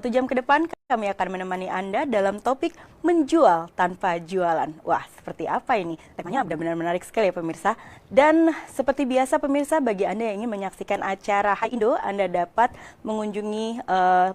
1 jam ke depan kami akan menemani Anda dalam topik menjual tanpa jualan. Wah, seperti apa ini? Temanya benar-benar menarik sekali ya pemirsa. Dan seperti biasa pemirsa, bagi Anda yang ingin menyaksikan acara Hai Indo, Anda dapat mengunjungi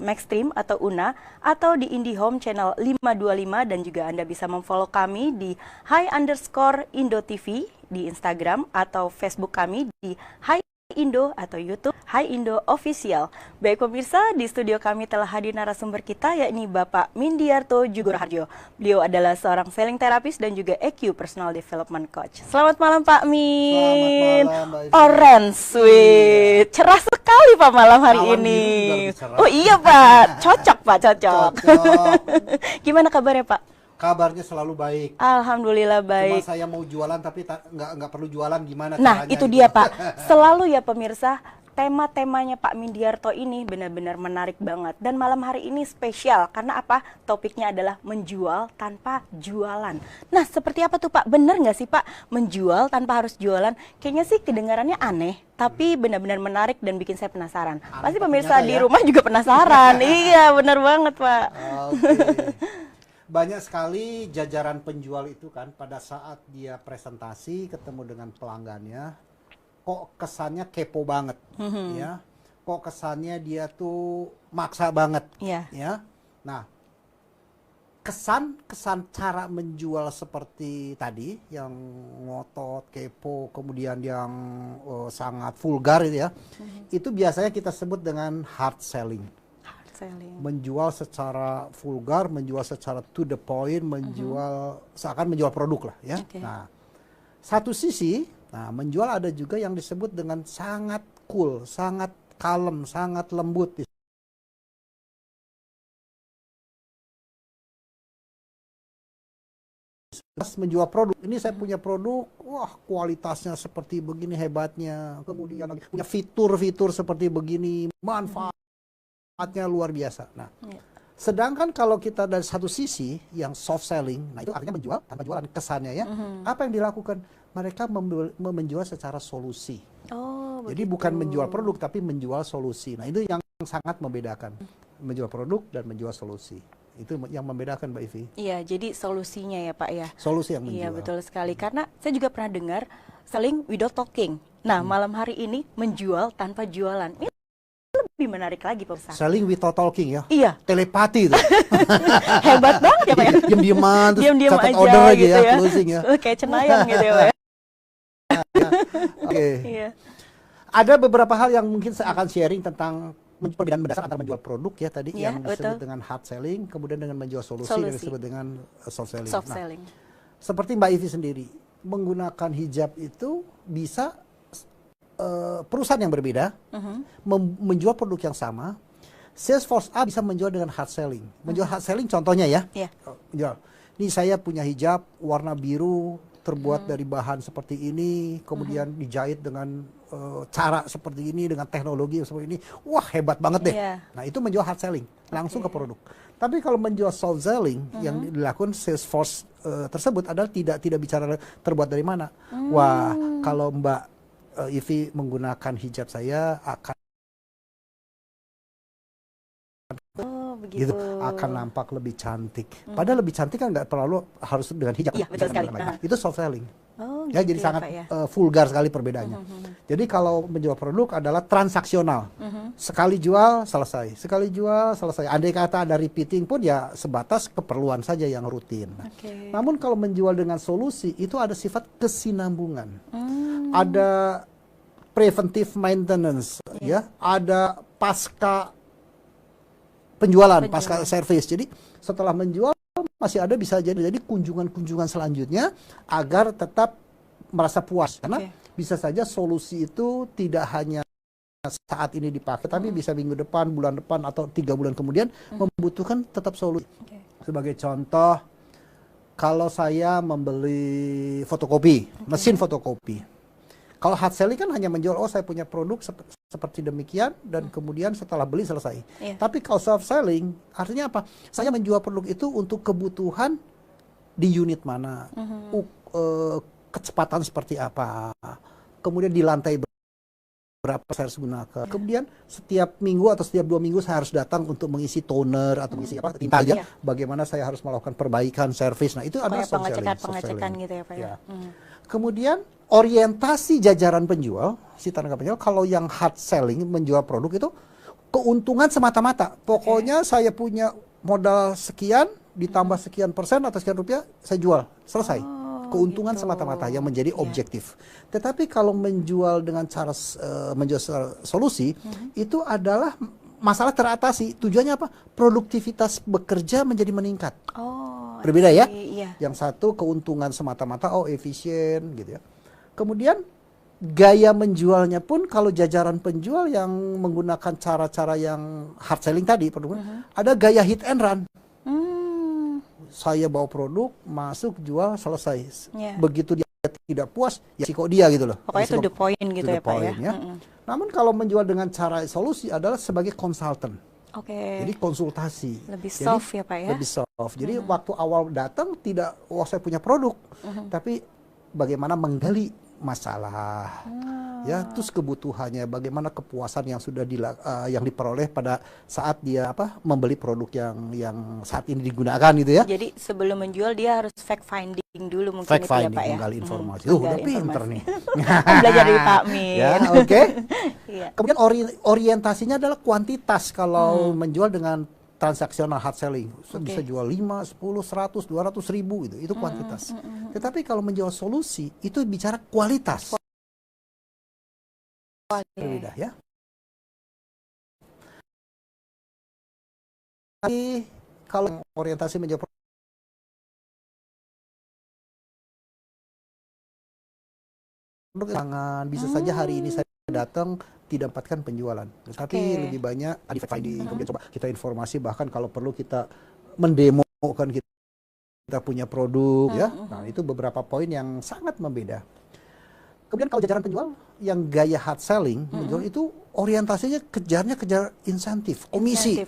Maxstream atau Una atau di IndiHome channel 525 dan juga Anda bisa memfollow kami di Hai_Indo TV di Instagram atau Facebook kami di Hai Indo atau YouTube Hai Indo Official. Baik pemirsa, di studio kami telah hadir narasumber kita yakni Bapak Mindiarto Jugorharjo. Beliau adalah seorang selling therapist dan juga EQ Personal Development Coach. Selamat malam Pak Min. Selamat malam Mbak Ivy. Orange, sweet. Cerah sekali Pak malam hari Awan ini. biru juga lebih cerah. Oh iya Pak, cocok Pak, cocok. Cocok. Gimana kabarnya Pak? Kabarnya selalu baik. Alhamdulillah Cuma baik. saya mau jualan tapi nggak perlu jualan, gimana Nah, caranya itu gitu. dia Pak. Selalu ya pemirsa, tema-temanya Pak Mindiarto ini benar-benar menarik banget. Dan malam hari ini spesial, karena apa? Topiknya adalah menjual tanpa jualan. Nah, seperti apa tuh Pak? Bener nggak sih Pak, menjual tanpa harus jualan? Kayaknya sih kedengarannya aneh, tapi benar-benar menarik dan bikin saya penasaran. Pasti pemirsa ternyata di ya. rumah juga penasaran. Iya, bener banget Pak. Oke. Banyak sekali jajaran penjual itu kan pada saat dia presentasi ketemu dengan pelanggannya, kok kesannya kepo banget, ya. Kok kesannya dia tuh maksa banget, Iya. ya. Nah, kesan cara menjual seperti tadi yang ngotot, kepo, kemudian yang sangat vulgar itu ya, itu biasanya kita sebut dengan hard selling. Selling. Menjual secara vulgar, menjual secara to the point, menjual seakan menjual produk lah ya. Okay. Nah, satu sisi, nah menjual ada juga yang disebut dengan sangat cool, sangat kalem, sangat lembut. Menjual produk, ini saya punya produk, wah kualitasnya seperti begini hebatnya, kemudian punya fitur-fitur seperti begini, manfaatnya luar biasa. Nah, sedangkan kalau kita dari satu sisi yang soft selling, nah itu artinya menjual tanpa jualan kesannya ya. Apa yang dilakukan? Mereka menjual secara solusi. Oh, jadi begitu. bukan menjual produk tapi menjual solusi. Nah itu yang sangat membedakan, menjual produk dan menjual solusi. Itu yang membedakan Mbak Ivy. Iya, jadi solusinya ya Pak ya. Solusi yang menjual. Iya betul sekali, karena saya juga pernah dengar selling without talking. Nah malam hari ini menjual tanpa jualan. Ini lebih menarik lagi pemirsa. Selling without talking ya. Iya. Telepati itu. Hebat banget ya Pak ya. Diam-diaman terus Diam-diam catat aja order aja gitu ya, ya. closing ya. Kayak cenayang gitu ya Pak ya. Oke. Iya. Ada beberapa hal yang mungkin saya akan sharing tentang perbedaan mendasar antara menjual produk ya tadi Iya, yang disebut betul. dengan hard selling, kemudian dengan menjual solusi yang disebut dengan soft selling. Soft Nah, selling. seperti Mbak Ivy sendiri, menggunakan hijab itu bisa perusahaan yang berbeda menjual produk yang sama. Salesforce A bisa menjual dengan hard selling. Menjual hard selling contohnya ya. Iya. Menjual. Ini saya punya hijab warna biru terbuat dari bahan seperti ini, kemudian dijahit dengan cara seperti ini, dengan teknologi seperti ini. Wah, hebat banget deh. Iya. Nah, itu menjual hard selling, langsung ke produk. Tapi kalau menjual soft selling yang dilakukan Salesforce tersebut adalah tidak bicara terbuat dari mana. Wah, kalau Mbak Ivy menggunakan hijab saya akan Begitu. gitu, akan nampak lebih cantik. Padahal lebih cantik kan nggak perlu harus dengan hijab. Iya, betul sekali. Itu soft selling. Oh, Ya, gitu jadi sangat Pak ya. vulgar sekali perbedaannya. Jadi kalau menjual produk adalah transaksional. Sekali jual selesai, sekali jual selesai. Andai kata ada repeating pun ya sebatas keperluan saja yang rutin. Oke. Namun kalau menjual dengan solusi itu ada sifat kesinambungan. Ada preventive maintenance, ya. Ada pasca penjualan, pasca service. Jadi setelah menjual masih ada bisa jadi kunjungan-kunjungan selanjutnya agar tetap merasa puas, karena bisa saja solusi itu tidak hanya saat ini dipakai tapi bisa minggu depan, bulan depan atau 3 bulan kemudian membutuhkan tetap solusi. Sebagai contoh, kalau saya membeli fotokopi, mesin fotokopi. Kalau hard selling kan hanya menjual, oh saya punya produk seperti demikian dan kemudian setelah beli selesai. Tapi kalau soft selling artinya apa? Saya menjual produk itu untuk kebutuhan di unit mana, kecepatan seperti apa, kemudian di lantai berapa saya harus gunakan. Kemudian setiap minggu atau setiap 2 minggu saya harus datang untuk mengisi toner atau mengisi tinta aja. Bagaimana saya harus melakukan perbaikan, servis. Nah, itu adalah soft selling. Pengecekan gitu ya Pak ya. Kemudian orientasi jajaran penjual, si tenaga penjual, kalau yang hard selling menjual produk itu keuntungan semata-mata. Pokoknya saya punya modal sekian ditambah sekian persen atau sekian rupiah saya jual, selesai. Keuntungan semata-mata yang menjadi objektif. Tetapi kalau menjual dengan cara menjual solusi itu adalah masalah teratasi. Tujuannya apa? Produktivitas bekerja menjadi meningkat. Berbeda ya. Yang satu keuntungan semata-mata, efisien gitu ya. Kemudian gaya menjualnya pun kalau jajaran penjual yang menggunakan cara-cara yang hard selling tadi, ada gaya hit and run. Saya bawa produk, masuk, jual, selesai. Begitu dia tidak puas, ya kok dia gitu loh. Pokoknya to the point gitu ya Pak ya. Namun kalau menjual dengan cara solusi adalah sebagai konsultan. Jadi konsultasi. Lebih soft ya Pak ya. Lebih soft. Jadi waktu awal datang tidak, saya punya produk. Tapi bagaimana menggali masalah. Ya, terus kebutuhannya, bagaimana kepuasan yang sudah yang diperoleh pada saat dia membeli produk yang saat ini digunakan gitu ya. Jadi sebelum menjual dia harus fact finding dulu mungkin fact itu ya finding, Pak ya. menggali informasi. Udah pinter nih. Belajar dari Pak Min. Ya, oke. Kemudian orientasinya adalah kuantitas kalau menjual dengan transaksional hard selling. Bisa jual 5, 10, 100, 200 ribu itu kuantitas. Tetapi kalau menjual solusi itu bicara kualitas. Berbeda ya. Tapi kalau orientasi menjual produk jangan bisa saja hari ini saya datang tidak dapatkan penjualan, tapi lebih banyak fact finding. Kemudian coba kita informasi, bahkan kalau perlu kita mendemokan kita punya produk ya. Nah, itu beberapa poin yang sangat membeda. Kemudian kalau jajaran penjual yang gaya hard selling menjual itu orientasinya kejar insentif, komisi,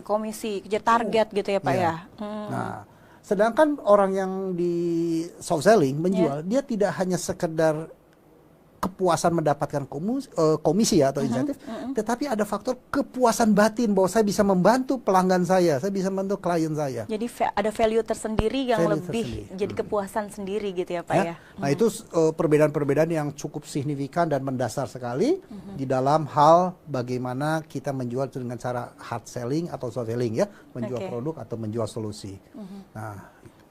kejar target gitu ya Pak ya. Nah, sedangkan orang yang di soft selling menjual dia tidak hanya sekedar kepuasan mendapatkan komisi atau insentif, tetapi ada faktor kepuasan batin bahwa saya bisa membantu pelanggan saya bisa membantu klien saya. Jadi ada value tersendiri yang lebih jadi kepuasan sendiri gitu ya Pak ya. Nah, itu perbedaan-perbedaan yang cukup signifikan dan mendasar sekali di dalam hal bagaimana kita menjual dengan cara hard selling atau soft selling ya, menjual produk atau menjual solusi.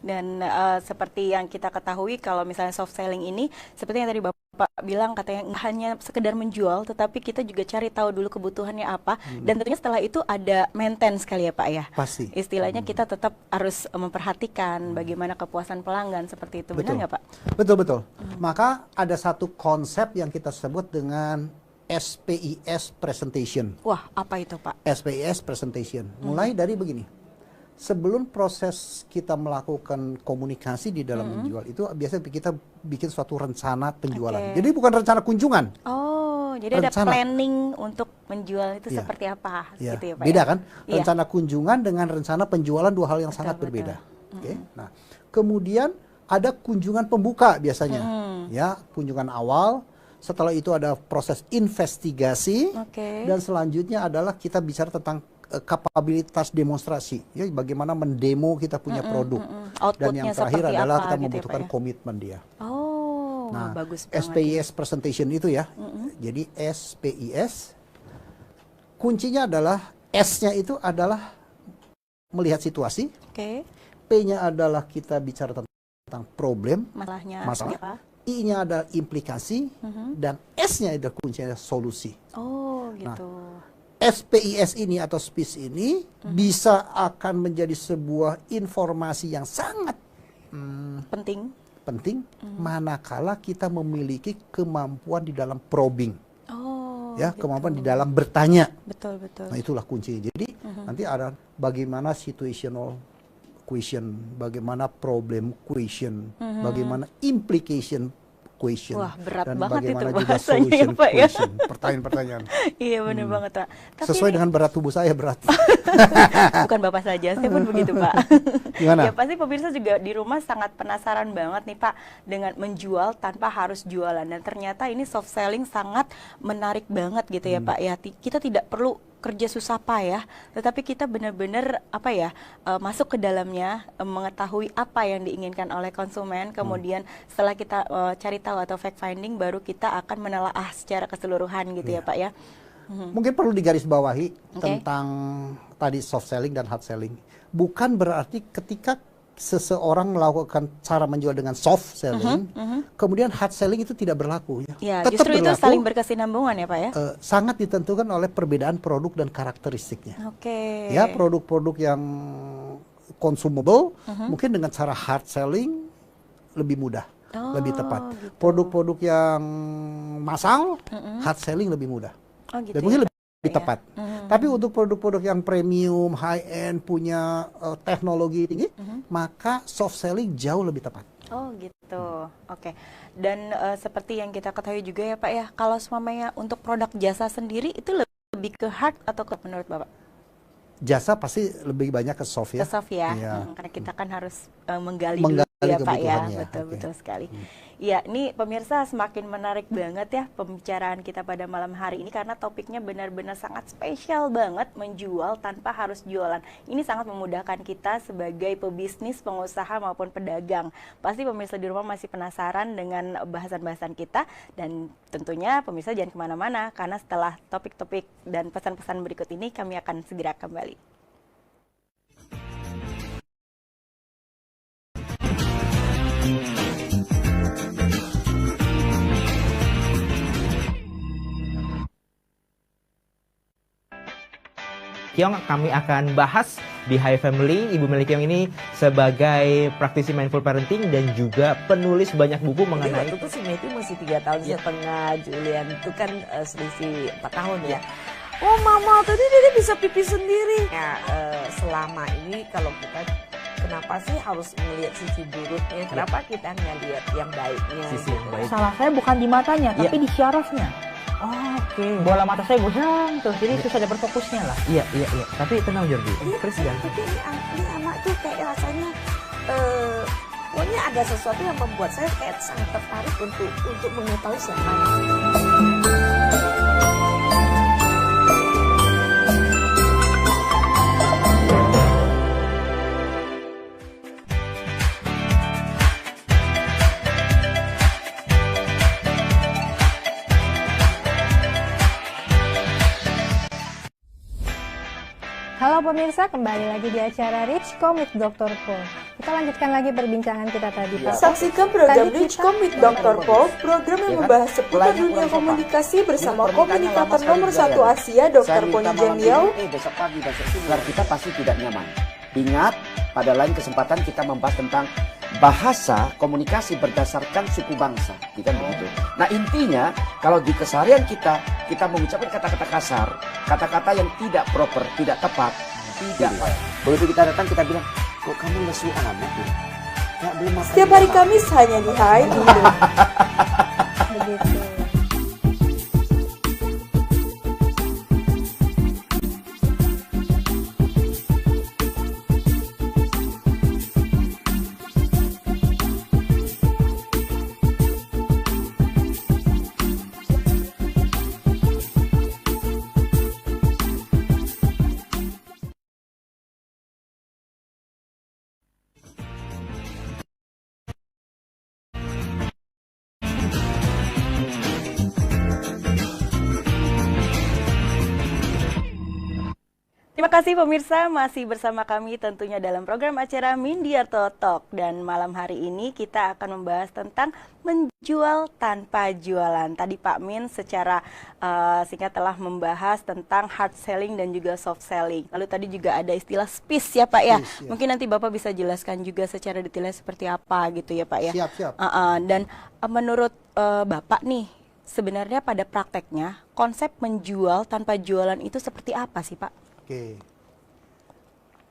Dan seperti yang kita ketahui kalau misalnya soft selling ini seperti yang tadi Bapak bilang, katanya nggak hanya sekedar menjual tetapi kita juga cari tahu dulu kebutuhannya apa, dan tentunya setelah itu ada maintenance kali ya Pak ya. Pasti. Istilahnya kita tetap harus memperhatikan bagaimana kepuasan pelanggan seperti itu. Benar nggak Pak? Betul. Maka ada satu konsep yang kita sebut dengan SPIS presentation. Wah, apa itu Pak? SPIS presentation. Mulai dari begini. Sebelum proses kita melakukan komunikasi di dalam menjual itu biasanya kita bikin suatu rencana penjualan. Jadi bukan rencana kunjungan. Jadi rencana. Ada planning untuk menjual itu seperti apa gitu ya Pak. Beda kan? Rencana kunjungan dengan rencana penjualan dua hal yang sangat berbeda. Nah, kemudian ada kunjungan pembuka biasanya. Ya, kunjungan awal. Setelah itu ada proses investigasi. Dan selanjutnya adalah kita bicara tentang kapabilitas demonstrasi, ya, bagaimana mendemo kita punya produk. Dan yang terakhir adalah kita membutuhkan komitmen dia. Nah, bagus SPIS presentation itu ya. Jadi SPIS kuncinya adalah S-nya itu adalah melihat situasi. P-nya adalah kita bicara tentang problem, masalah. I-nya adalah implikasi, dan S-nya adalah kuncinya solusi. Gitu. SPIS ini atau SPIS ini bisa akan menjadi sebuah informasi yang sangat penting manakala kita memiliki kemampuan di dalam probing. Kemampuan di dalam bertanya. Betul. Nah, itulah kuncinya. Jadi nanti ada bagaimana situational question, bagaimana problem question, bagaimana implication question. Wah, berat dan banget itu bagaimana juga bahasanya ya, solution Pak, ya. question, pertanyaan-pertanyaan. Iya, benar banget, Pak. Tapi Sesuai ini dengan berat tubuh saya berat. bukan Bapak saja, saya pun begitu, Pak. Gimana? Ya, pasti pemirsa juga di rumah sangat penasaran banget nih, Pak, dengan menjual tanpa harus jualan. Dan ternyata ini soft selling sangat menarik banget gitu ya, Pak. Ya, kita tidak perlu kerja susah payah, tetapi kita benar-benar masuk ke dalamnya, mengetahui apa yang diinginkan oleh konsumen, kemudian setelah kita cari tahu atau fact finding, baru kita akan menelaah secara keseluruhan gitu ya, Pak ya. Mungkin perlu digarisbawahi tentang tadi soft selling dan hard selling. Bukan berarti ketika seseorang melakukan cara menjual dengan soft selling, kemudian hard selling itu tidak berlaku. Ya, Tetap justru berlaku, itu saling berkesinambungan ya, Pak ya. sangat ditentukan oleh perbedaan produk dan karakteristiknya. Oke. Ya, produk-produk yang consumable mungkin dengan cara hard selling lebih mudah, lebih tepat. Gitu. Produk-produk yang massal, hard selling lebih mudah. Oh, gitu Dan mungkin ya, lebih tepat. Tapi untuk produk-produk yang premium, high end, punya teknologi tinggi, maka soft selling jauh lebih tepat. Oh gitu, oke. Dan seperti yang kita ketahui juga ya Pak ya, kalau semuanya untuk produk jasa sendiri itu lebih ke hard atau ke menurut Bapak? Jasa pasti lebih banyak ke soft ya. Ke soft ya, Iya. karena kita kan harus menggali dulu ya Pak ya, betul-betul sekali. Ya, ini pemirsa semakin menarik banget ya pembicaraan kita pada malam hari ini karena topiknya benar-benar sangat spesial banget, menjual tanpa harus jualan. Ini sangat memudahkan kita sebagai pebisnis, pengusaha maupun pedagang. Pasti pemirsa di rumah masih penasaran dengan bahasan-bahasan kita dan tentunya pemirsa jangan kemana-mana karena setelah topik-topik dan pesan-pesan berikut ini kami akan segera kembali. Kiong, kami akan bahas di Hi Family. Ibu Meli Kiong ini sebagai praktisi mindful parenting dan juga penulis banyak buku mengenai. Waktu itu si Matthew masih 3 tahun setengah, Julian itu kan selisih 4 tahun ya. Oh mama, tadi dia bisa pipi sendiri. Ya, selama ini kalau kita kenapa sih harus melihat sisi buruknya? Kenapa kita nggak lihat yang baiknya? Sisi yang baik. Salah saya bukan di matanya, Iya. tapi di syarafnya. Oh, oke. Bola mata saya gosong terus, jadi susah dapat fokusnya lah. Iya. Tapi tenang Jordi. Presiden. Tapi ini anak tuh kayak rasanya pokoknya ada sesuatu yang membuat saya kayak sangat tertarik untuk mengetahui siapa ini. Halo pemirsa, kembali lagi di acara Richcom with Dr. Paul. Kita lanjutkan lagi perbincangan kita tadi, Pak. Saksikan program Tadi Richcom with Dr. Paul, program yang membahas seputar dunia komunikasi bersama komunikator nomor 1 Asia, Dr. Poni Jeniel. Besok pagi, besok subuh. Kita pasti tidak nyaman. Ingat, pada lain kesempatan kita membahas tentang bahasa komunikasi berdasarkan suku bangsa, kan begitu. Nah intinya, kalau di keseharian kita mengucapkan kata-kata kasar, kata-kata yang tidak proper, tidak tepat, tidak. Begitu kita datang kita bilang, kok kamu lesu amat ya? Ya, belum makan Setiap hari juga." Kamis hanya di Hai Indo. Begitu. Terima kasih pemirsa, masih bersama kami tentunya dalam program acara Mindiarto Talk. Dan malam hari ini kita akan membahas tentang menjual tanpa jualan. Tadi Pak Min secara singkat telah membahas tentang hard selling dan juga soft selling. Lalu tadi juga ada istilah space ya Pak ya. Space, ya. Mungkin nanti Bapak bisa jelaskan juga secara detailnya seperti apa gitu ya Pak ya. Siap. Dan menurut Bapak nih, sebenarnya pada prakteknya konsep menjual tanpa jualan itu seperti apa sih Pak? Oke.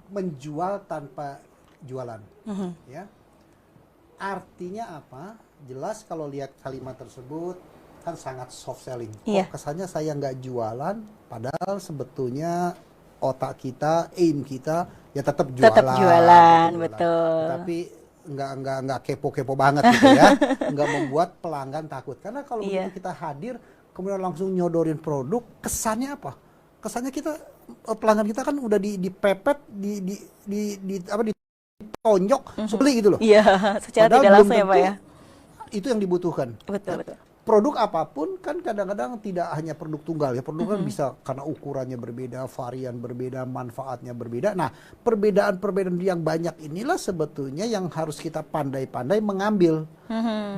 Menjual tanpa jualan. Ya. Artinya apa? jelas kalau lihat kalimat tersebut kan sangat soft selling. Iya. Kesannya saya nggak jualan, padahal sebetulnya otak kita, aim kita ya tetap jualan. Tetap jualan, betul. Tapi nggak kepo-kepo banget gitu ya, nggak membuat pelanggan takut. Karena kalau Iya. begitu kita hadir, kemudian langsung nyodorin produk, kesannya apa? Kesannya kita pelanggan kita kan udah dipepet, ditonjok, sebeli gitu loh. Iya, secara Padahal tidak belum langsung ya Pak tentu ya. Itu yang dibutuhkan. Betul, betul. Produk apapun kan kadang-kadang tidak hanya produk tunggal ya. Produk kan bisa karena ukurannya berbeda, varian berbeda, manfaatnya berbeda. Nah, perbedaan-perbedaan yang banyak inilah sebetulnya yang harus kita pandai-pandai mengambil.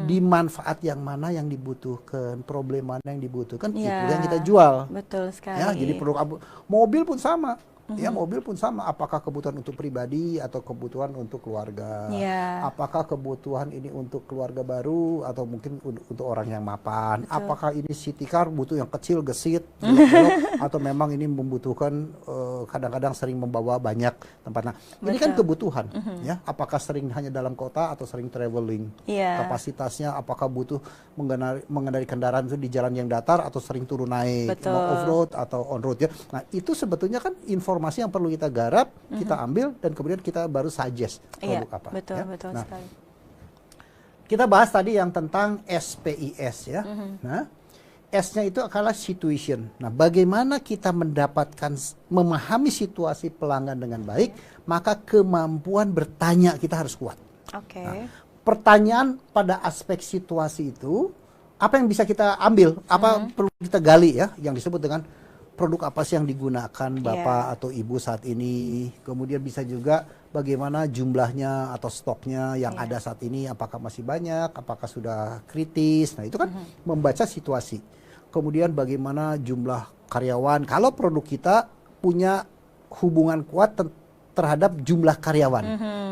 Di manfaat yang mana yang dibutuhkan, problem mana yang dibutuhkan, itu Ya, yang kita jual. betul sekali. Ya, jadi produk mobil pun sama. Ya, mobil pun sama. Apakah kebutuhan untuk pribadi atau kebutuhan untuk keluarga? Ya. Apakah kebutuhan ini untuk keluarga baru atau mungkin untuk orang yang mapan? Betul. Apakah ini city car butuh yang kecil, gesit, belok-belok, atau memang ini membutuhkan kadang-kadang sering membawa banyak tempat. Nah, ini kan Betul. kebutuhan, ya. Apakah sering hanya dalam kota atau sering traveling? Iya. Kapasitasnya apakah butuh mengendarai kendaraan itu di jalan yang datar atau sering turun naik, Betul. mau off road atau on road ya. Nah, itu sebetulnya kan informasi yang perlu kita garap, kita ambil dan kemudian kita baru suggest Iya, produk apa. betul, ya. betul Nah, sekali. kita bahas tadi yang tentang SPIS ya. Nah, S-nya itu adalah situation. Nah, bagaimana kita memahami situasi pelanggan dengan baik, maka kemampuan bertanya kita harus kuat. Oke. Nah, pertanyaan pada aspek situasi itu, apa yang bisa kita ambil, apa perlu kita gali ya, yang disebut dengan produk apa sih yang digunakan Bapak atau Ibu saat ini. Kemudian bisa juga bagaimana jumlahnya atau stoknya yang ada saat ini, apakah masih banyak, apakah sudah kritis. Nah, itu kan membaca situasi. Kemudian bagaimana jumlah karyawan, kalau produk kita punya hubungan kuat terhadap jumlah karyawan.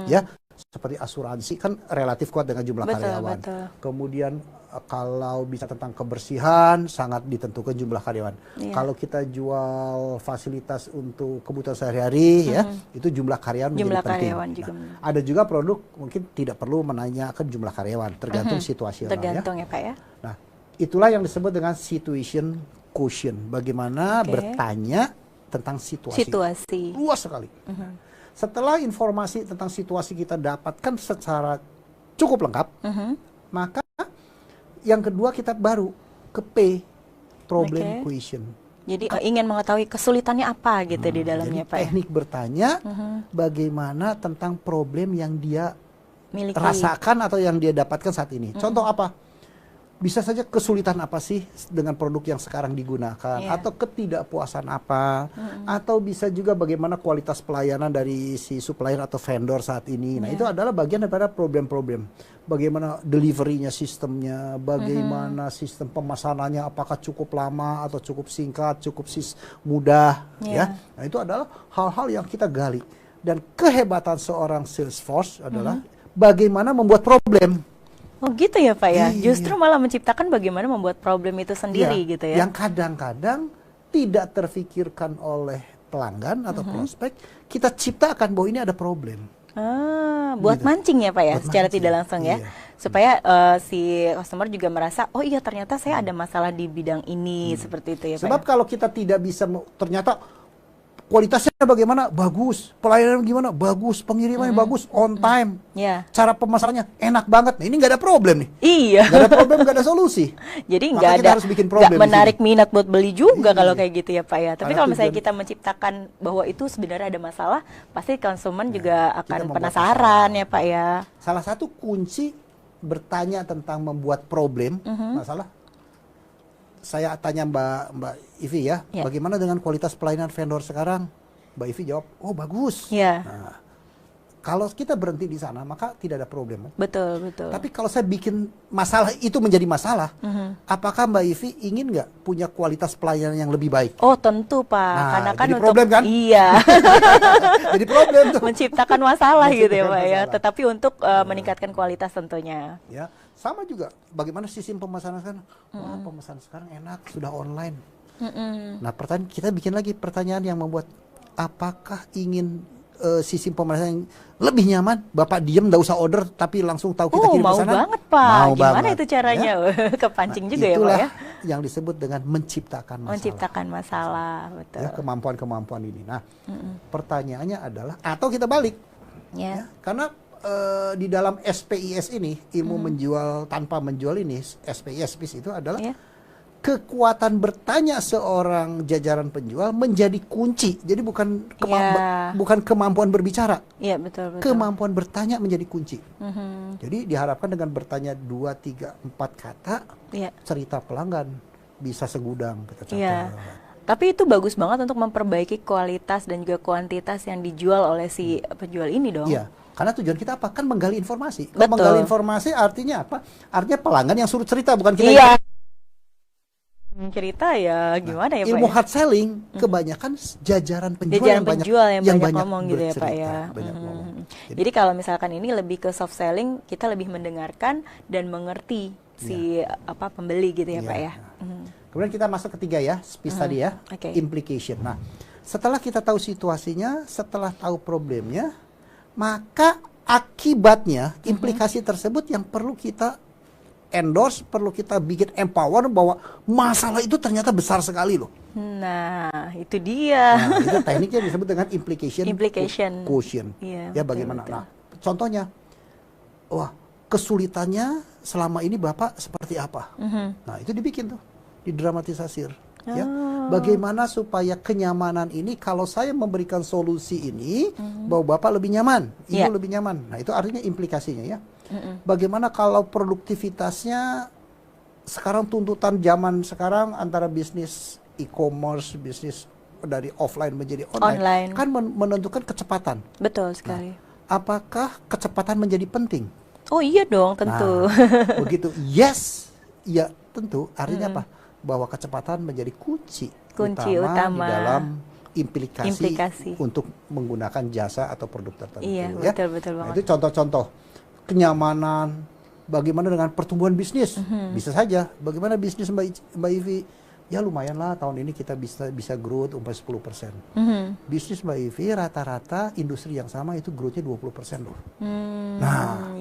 Ya, seperti asuransi kan relatif kuat dengan jumlah Betul, karyawan. betul. Kemudian kalau bisa tentang kebersihan sangat ditentukan jumlah karyawan. Iya. Kalau kita jual fasilitas untuk kebutuhan sehari-hari ya, itu jumlah karyawan Jumlah menjadi penting. karyawan juga Nah, ada juga produk mungkin tidak perlu menanyakan jumlah karyawan, tergantung situasional ya. Tergantung ya Pak ya. Nah, itulah yang disebut dengan situation quotient. Bagaimana bertanya tentang situasi. Situasi. Luas sekali. Setelah informasi tentang situasi kita dapatkan secara cukup lengkap, maka yang kedua kita baru ke P, problem question. Jadi ingin mengetahui kesulitannya apa gitu di dalamnya Jadi Pak ya. teknik bertanya bagaimana tentang problem yang dia Miliki. rasakan atau yang dia dapatkan saat ini. Contoh apa? Bisa saja kesulitan apa sih dengan produk yang sekarang digunakan, Iya. atau ketidakpuasan apa, atau bisa juga bagaimana kualitas pelayanan dari si supplier atau vendor saat ini. Nah, itu adalah bagian daripada problem-problem. Bagaimana deliverynya sistemnya, bagaimana sistem pemesanannya, apakah cukup lama atau cukup singkat, cukup mudah, ya. Nah, itu adalah hal-hal yang kita gali. Dan kehebatan seorang sales force adalah bagaimana membuat problem. Oh gitu ya Pak ya. Iya. Justru malah menciptakan bagaimana membuat problem itu sendiri Iya, gitu ya. Yang kadang-kadang tidak terfikirkan oleh pelanggan atau prospek, kita ciptakan bahwa ini ada problem. Buat Gitu. mancing ya Pak ya, Buat secara mancing, tidak langsung ya. iya. Supaya si customer juga merasa, oh iya ternyata saya ada masalah di bidang ini, seperti itu ya Pak. Sebab kalau kita tidak bisa, ternyata kualitasnya bagaimana? Bagus. Pelayanan gimana? Bagus. Pengirimannya bagus. On time. Ya. Cara pemasarannya enak banget. Nah, ini nggak ada problem nih. Iya. Nggak ada problem, nggak ada solusi. Jadi Maka nggak kita ada harus bikin nggak problem di menarik sini. minat buat beli juga Iya. kalau kayak gitu ya Pak ya. Tapi Karena kalau misalnya tujuan- kita menciptakan bahwa itu sebenarnya ada masalah, pasti konsumen juga akan membuat penasaran ya Pak ya. Salah satu kunci bertanya tentang membuat problem, masalah. Saya tanya Mbak Ivi ya, Ya. bagaimana dengan kualitas pelayanan vendor sekarang? Mbak Ivi jawab, oh bagus. Iya. Nah, kalau kita berhenti di sana, maka tidak ada problem. Betul, betul. Tapi kalau saya bikin masalah itu menjadi masalah, apakah Mbak Ivi ingin nggak punya kualitas pelayanan yang lebih baik? Oh tentu Pak, Nah, karena kan jadi untuk problem kan? iya Jadi problem tuh. menciptakan masalah gitu ya Menciptakan Pak ya. masalah. Tetapi untuk meningkatkan kualitas tentunya. Ya, sama juga. Bagaimana sistem pemesanan sekarang? Wah, pemesanan sekarang enak, sudah online. Nah, kita bikin lagi pertanyaan yang membuat apakah ingin sistem pemerasan yang lebih nyaman, Bapak diem nggak usah order tapi langsung tahu kita kirim mau pesanan. banget Pak. Mau Gimana banget, itu caranya? ya. Kepancing juga ya Pak Itulah ya. yang disebut dengan menciptakan masalah. Menciptakan masalah, betul. Ya, kemampuan-kemampuan ini. Nah, pertanyaannya adalah atau kita balik. Ya. Karena di dalam SPIS ini, ilmu menjual tanpa menjual ini, SPIS itu adalah Ya. kekuatan bertanya seorang jajaran penjual menjadi kunci. Jadi bukan bukan kemampuan berbicara. Iya, betul. Kemampuan bertanya menjadi kunci. Mhm. Jadi diharapkan dengan bertanya 2, 3, 4 kata, Iya. cerita pelanggan bisa segudang kita catat. Iya. Tapi itu bagus banget untuk memperbaiki kualitas dan juga kuantitas yang dijual oleh si penjual ini dong. Iya. Karena tujuan kita apa? Kan menggali informasi. Betul. Kalau menggali informasi artinya apa? Artinya pelanggan yang suruh cerita, bukan kita. Iya. Cerita ya gimana ya Pak? Ilmu ya? hard selling kebanyakan jajaran penjual Jajaran yang banyak, penjual yang banyak ngomong gitu ya Pak bercerita, ya. banyak ngomong. Jadi kalau misalkan ini lebih ke soft selling, kita lebih mendengarkan dan mengerti si pembeli gitu ya Iya. Pak ya. Kemudian kita masuk ketiga ya, space tadi ya, Oke. implication. Nah, setelah kita tahu situasinya, setelah tahu problemnya, maka akibatnya, implikasi tersebut yang perlu kita endorse, perlu kita bikin empower bahwa masalah itu ternyata besar sekali loh. Nah, itu dia. Nah, itu tekniknya disebut dengan implication quotient. Iya, Ya betul, bagaimana? betul. Nah, contohnya, wah kesulitannya selama ini Bapak seperti apa? Nah, itu dibikin tuh, didramatisasi. Ya, bagaimana supaya kenyamanan ini kalau saya memberikan solusi ini bahwa Bapak lebih nyaman, Ibu lebih nyaman. Nah, itu artinya implikasinya ya. Bagaimana kalau produktivitasnya sekarang tuntutan zaman sekarang antara bisnis e-commerce, bisnis dari offline menjadi online. Kan menentukan kecepatan. Betul sekali. Apakah kecepatan menjadi penting? Oh iya dong, tentu. Nah, begitu. Yes, ya tentu. Artinya apa? Bahwa kecepatan menjadi kunci utama di dalam implikasi untuk menggunakan jasa atau produk tertentu. Iya, ya. betul Nah, banget. itu contoh-contoh kenyamanan. Bagaimana dengan pertumbuhan bisnis? Bisa saja. Bagaimana bisnis Mbak Ivi? Ya lumayan lah tahun ini kita bisa growth sampai 10%. Bisnis Mbak Ivi rata-rata industri yang sama itu growth-nya 20% loh. Nah,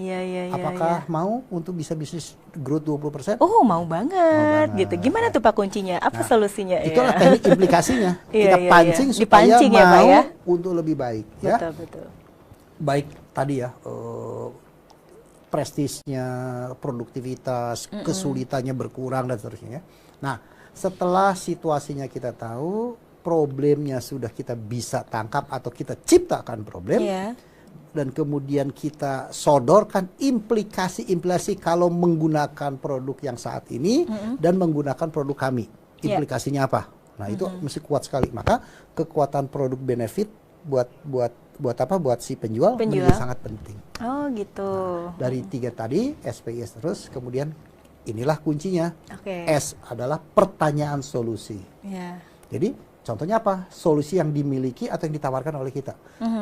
apakah mau untuk bisa bisnis growth 20%? Oh, mau banget gitu. Gimana tuh Pak kuncinya? Apa solusinya? Itulah teknik implikasinya. Iya, Kita pancing supaya dipancing ya, Pak, mau ya? untuk lebih baik. Ya. Betul. Baik tadi ya, prestisnya, produktivitas, kesulitannya berkurang dan seterusnya. Nah, setelah situasinya kita tahu, problemnya sudah kita bisa tangkap atau kita ciptakan problem, dan kemudian kita sodorkan implikasi-implikasi kalau menggunakan produk yang saat ini dan menggunakan produk kami. Implikasinya apa? Nah, itu mesti kuat sekali. Maka kekuatan produk benefit buat si penjual menjadi sangat penting. Oh gitu. Nah, dari 3 tadi SPIS terus, kemudian inilah kuncinya. S adalah pertanyaan solusi. Jadi contohnya apa? Solusi yang dimiliki atau yang ditawarkan oleh kita.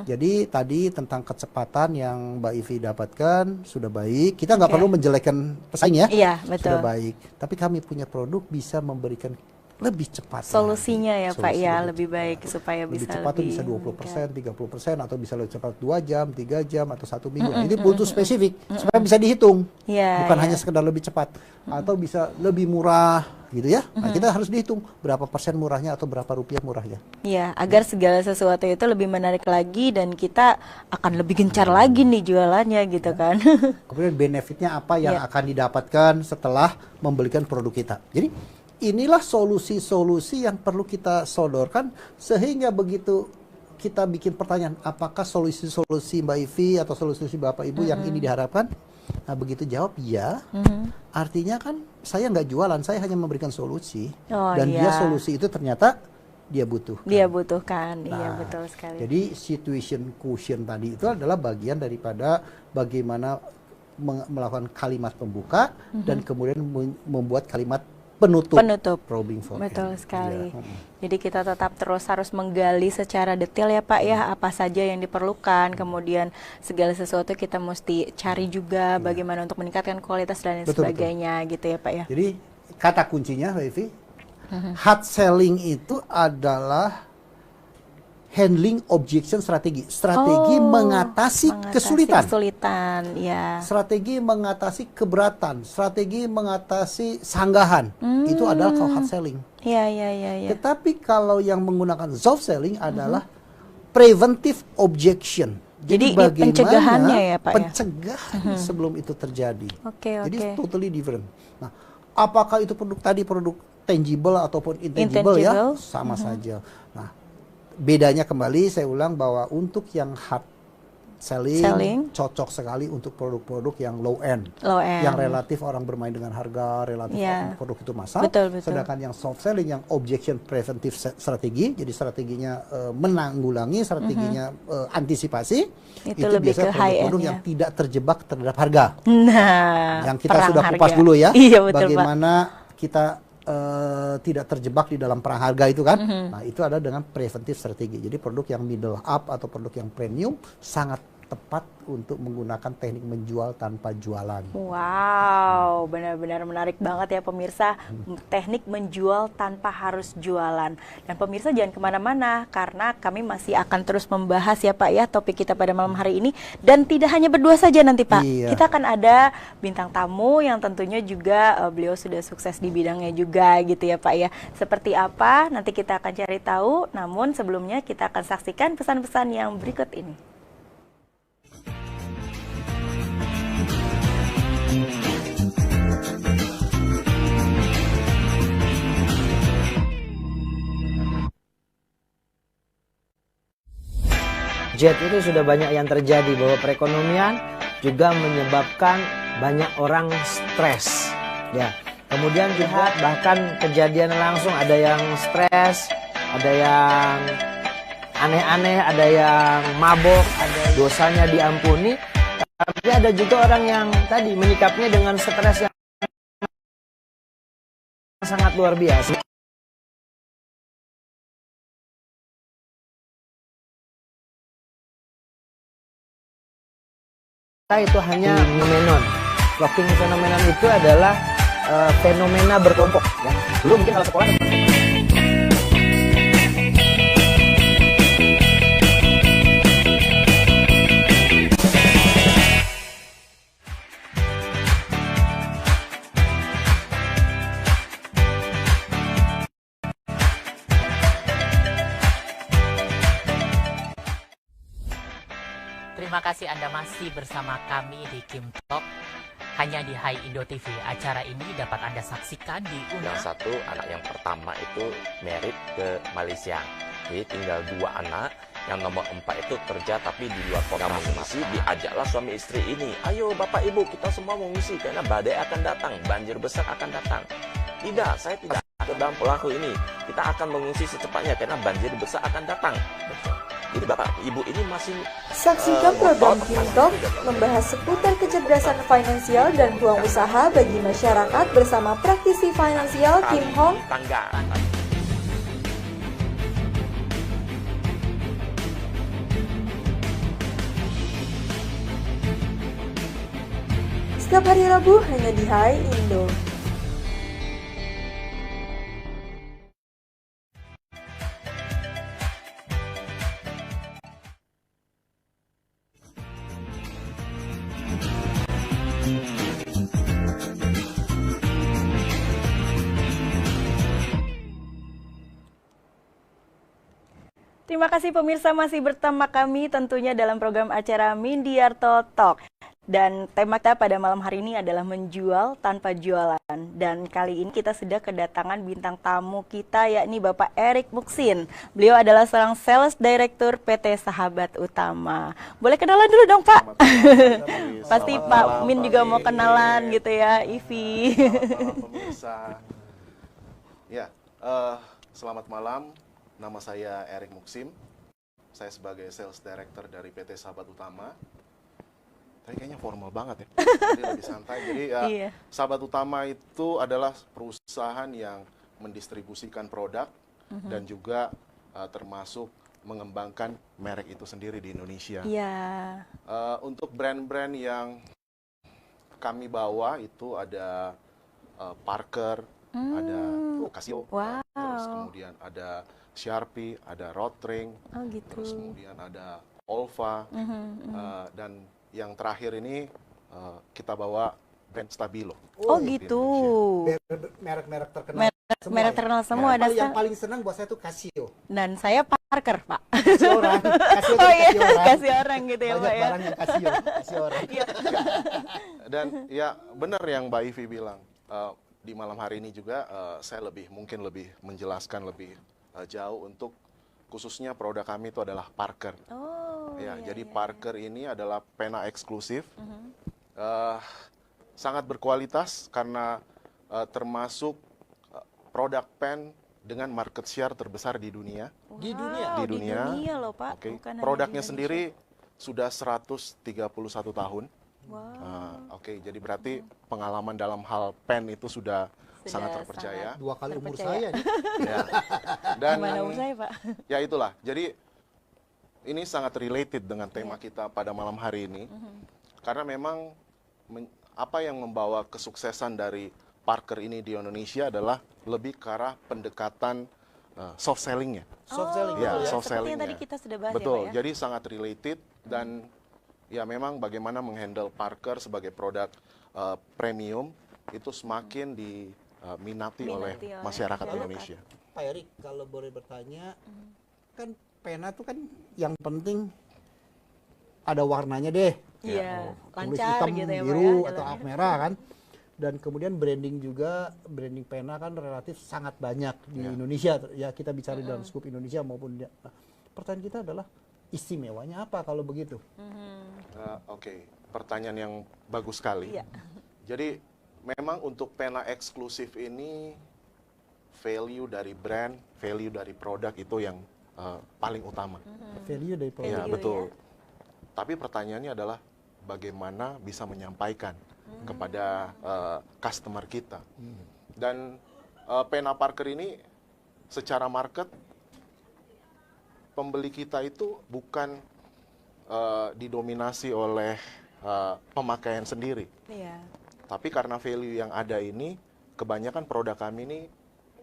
Jadi tadi tentang kecepatan yang Mbak Ivi dapatkan sudah baik. Kita nggak perlu menjelekkan pesaing ya. Iya, betul. Sudah baik. Tapi kami punya produk bisa memberikan lebih cepat. Solusinya ya Pak ya, lebih baik supaya lebih bisa cepat tuh bisa 20%, 30% atau bisa lebih cepat 2 jam, 3 jam atau 1 minggu. Nah, ini butuh spesifik supaya bisa dihitung. Bukan hanya sekedar lebih cepat atau bisa lebih murah gitu ya. Nah, kita harus dihitung berapa persen murahnya atau berapa rupiah murahnya. Iya, agar segala sesuatu itu lebih menarik lagi dan kita akan lebih gencar lagi nih jualannya gitu kan. Kemudian benefitnya apa yang akan didapatkan setelah membelikan produk kita. Jadi inilah solusi-solusi yang perlu kita sodorkan sehingga begitu kita bikin pertanyaan apakah solusi-solusi Mbak Ivi atau solusi Bapak Ibu yang ini diharapkan. Nah, begitu jawab ya, artinya kan saya nggak jualan, saya hanya memberikan solusi dan dia solusi itu ternyata dia butuhkan. Dia butuhkan, nah, iya betul sekali. Jadi situation quotient tadi itu adalah bagian daripada bagaimana melakukan kalimat pembuka dan kemudian membuat kalimat penutup. Probing for betul sekali. Ya. Jadi kita tetap terus harus menggali secara detail ya Pak ya, apa saja yang diperlukan, kemudian segala sesuatu kita mesti cari juga bagaimana untuk meningkatkan kualitas dan sebagainya gitu ya Pak ya. Jadi kata kuncinya Mbak Ivi, hard selling itu adalah handling objection strategi. Strategi mengatasi kesulitan. Ya. Strategi mengatasi keberatan, strategi mengatasi sanggahan. Itu adalah kalau hard selling. Ya. Tetapi kalau yang menggunakan soft selling adalah preventive objection. Jadi bagaimana pencegahannya ya, Pak, ya? pencegahan sebelum itu terjadi. Jadi Oke. totally different. Nah, apakah itu produk tangible ataupun intangible ya? Sama saja. Nah, bedanya kembali saya ulang bahwa untuk yang hard selling cocok sekali untuk produk-produk yang low end, yang relatif orang bermain dengan harga, relatif produk itu massal. Betul. Sedangkan yang soft selling yang objection preventive strategi, jadi strateginya menanggulangi, strateginya antisipasi, itu lebih biasanya ke high produk-produk end, yang tidak terjebak terhadap harga. Nah, Yang kita sudah kupas harga dulu ya, iya, betul, bagaimana kita tidak terjebak di dalam perang harga itu kan. Nah, itu ada dengan preventive strategi. Jadi produk yang middle up atau produk yang premium sangat tepat untuk menggunakan teknik menjual tanpa jualan. Wow, benar-benar menarik banget ya pemirsa. Teknik menjual tanpa harus jualan. Dan pemirsa jangan kemana-mana, karena kami masih akan terus membahas ya Pak ya topik kita pada malam hari ini. Dan tidak hanya berdua saja nanti Pak. Iya. Kita akan ada bintang tamu yang tentunya juga beliau sudah sukses di bidangnya juga gitu ya Pak ya. Seperti apa nanti kita akan cari tahu. Namun sebelumnya kita akan saksikan pesan-pesan yang berikut ini. Jet, itu sudah banyak yang terjadi bahwa perekonomian juga menyebabkan banyak orang stres. Ya. Kemudian juga bahkan kejadian langsung ada yang stres, ada yang aneh-aneh, ada yang mabok, ada dosanya diampuni. Tapi ada juga orang yang tadi menyikapinya dengan stres yang sangat luar biasa. Itu hanya phenomenon. Flocking phenomenon itu adalah fenomena berkelompok. Ya. Dulu mungkin kalau sekolah. Terima kasih Anda masih bersama kami di Kim Talk hanya di Hai Indo TV. Acara ini dapat Anda saksikan di Yang satu anak yang pertama itu married ke Malaysia. Jadi tinggal 2 anak. Yang nomor 4 itu kerja tapi di luar kota. Yang mengisi diajaklah suami istri ini. Ayo Bapak Ibu kita semua mengisi karena badai akan datang, banjir besar akan datang. Tidak, saya tidak ke dalam pelaku ini. Kita akan mengungsi secepatnya karena banjir besar akan datang. Jadi Bapak Ibu ini masih Saksikan program Kim Talk membahas seputar kecerdasan finansial dan peluang usaha bagi masyarakat bersama praktisi finansial Kim Hong. tangga. Setiap hari Rabu hanya di Hai Indo. Terima kasih pemirsa masih bersama kami tentunya dalam program acara Mindiarto Talk. Dan tema kita pada malam hari ini adalah menjual tanpa jualan. Dan kali ini kita sudah kedatangan bintang tamu kita yakni Bapak Erik Muksin. Beliau adalah seorang sales director PT Sahabat Utama. Boleh kenalan dulu dong Pak? Pasti Pak Min juga mau kenalan gitu ya, Ivi. Selamat malam pemirsa. Ya, selamat malam. Nama saya Erik Muksin. Saya sebagai sales director dari PT Sahabat Utama. Tapi kayaknya formal banget ya. Jadi lebih santai. Jadi Sahabat Utama itu adalah perusahaan yang mendistribusikan produk dan juga termasuk mengembangkan merek itu sendiri di Indonesia. Untuk brand-brand yang kami bawa itu ada Parker, ada Casio, terus kemudian ada Sharpie, ada Rotring, Oh gitu. terus kemudian ada Olva, dan yang terakhir ini kita bawa brand Stabilo. Oh di gitu. Indonesia. Merek-merek terkenal. Merek terkenal semua ada. Yang paling senang buat saya tuh Casio. Dan saya Parker, Pak. Kasih orang. Casio Oh iya, kasih orang. kasih orang gitu ya, Banyak Pak ya. barang yang Casio, kasih orang. Dan ya benar yang Mbak Ivi bilang, di malam hari ini juga saya mungkin lebih menjelaskan lebih jauh untuk khususnya produk kami itu adalah Parker. Oh. Ya, jadi Parker ini adalah pena eksklusif, sangat berkualitas karena termasuk produk pen dengan market share terbesar di dunia. Di dunia? Di dunia. Di dunia loh, Pak. Oke. Bukan hanya di Produknya Indonesia. sendiri sudah 131 tahun. Wow. Oke, jadi berarti pengalaman dalam hal pen itu sudah sangat terpercaya. 2 kali umur terpercaya. saya nih. Ya. Dan Gimana umur saya, Pak? ya itulah. Jadi ini sangat related dengan tema kita pada malam hari ini. Karena memang apa yang membawa kesuksesan dari Parker ini di Indonesia adalah lebih ke arah pendekatan soft selling-nya. Soft selling Ya, betul ya. soft Seperti yang selling-nya. tadi kita sudah bahas Betul, ya, Pak ya. jadi sangat related dan ya memang bagaimana menghandle Parker sebagai produk premium itu semakin diminati oleh masyarakat Indonesia. Pak Erik, kalau boleh bertanya, kan pena tuh kan yang penting ada warnanya deh. Iya, Tulis lancar hitam, gitu ya, Pak biru ya, atau jalannya. merah kan. Dan kemudian branding juga, branding pena kan relatif sangat banyak di Indonesia. Ya kita bicara dalam skup Indonesia maupun nah, pertanyaan kita adalah istimewanya apa kalau begitu? Oke, pertanyaan yang bagus sekali. Iya. Jadi memang untuk pena eksklusif ini value dari brand, value dari produk itu yang paling utama. Value dari produk. Ya, betul. Tapi pertanyaannya adalah bagaimana bisa menyampaikan kepada customer kita. Dan pena Parker ini secara market pembeli kita itu bukan didominasi oleh pemakaian sendiri. Iya. Tapi karena value yang ada ini, kebanyakan produk kami ini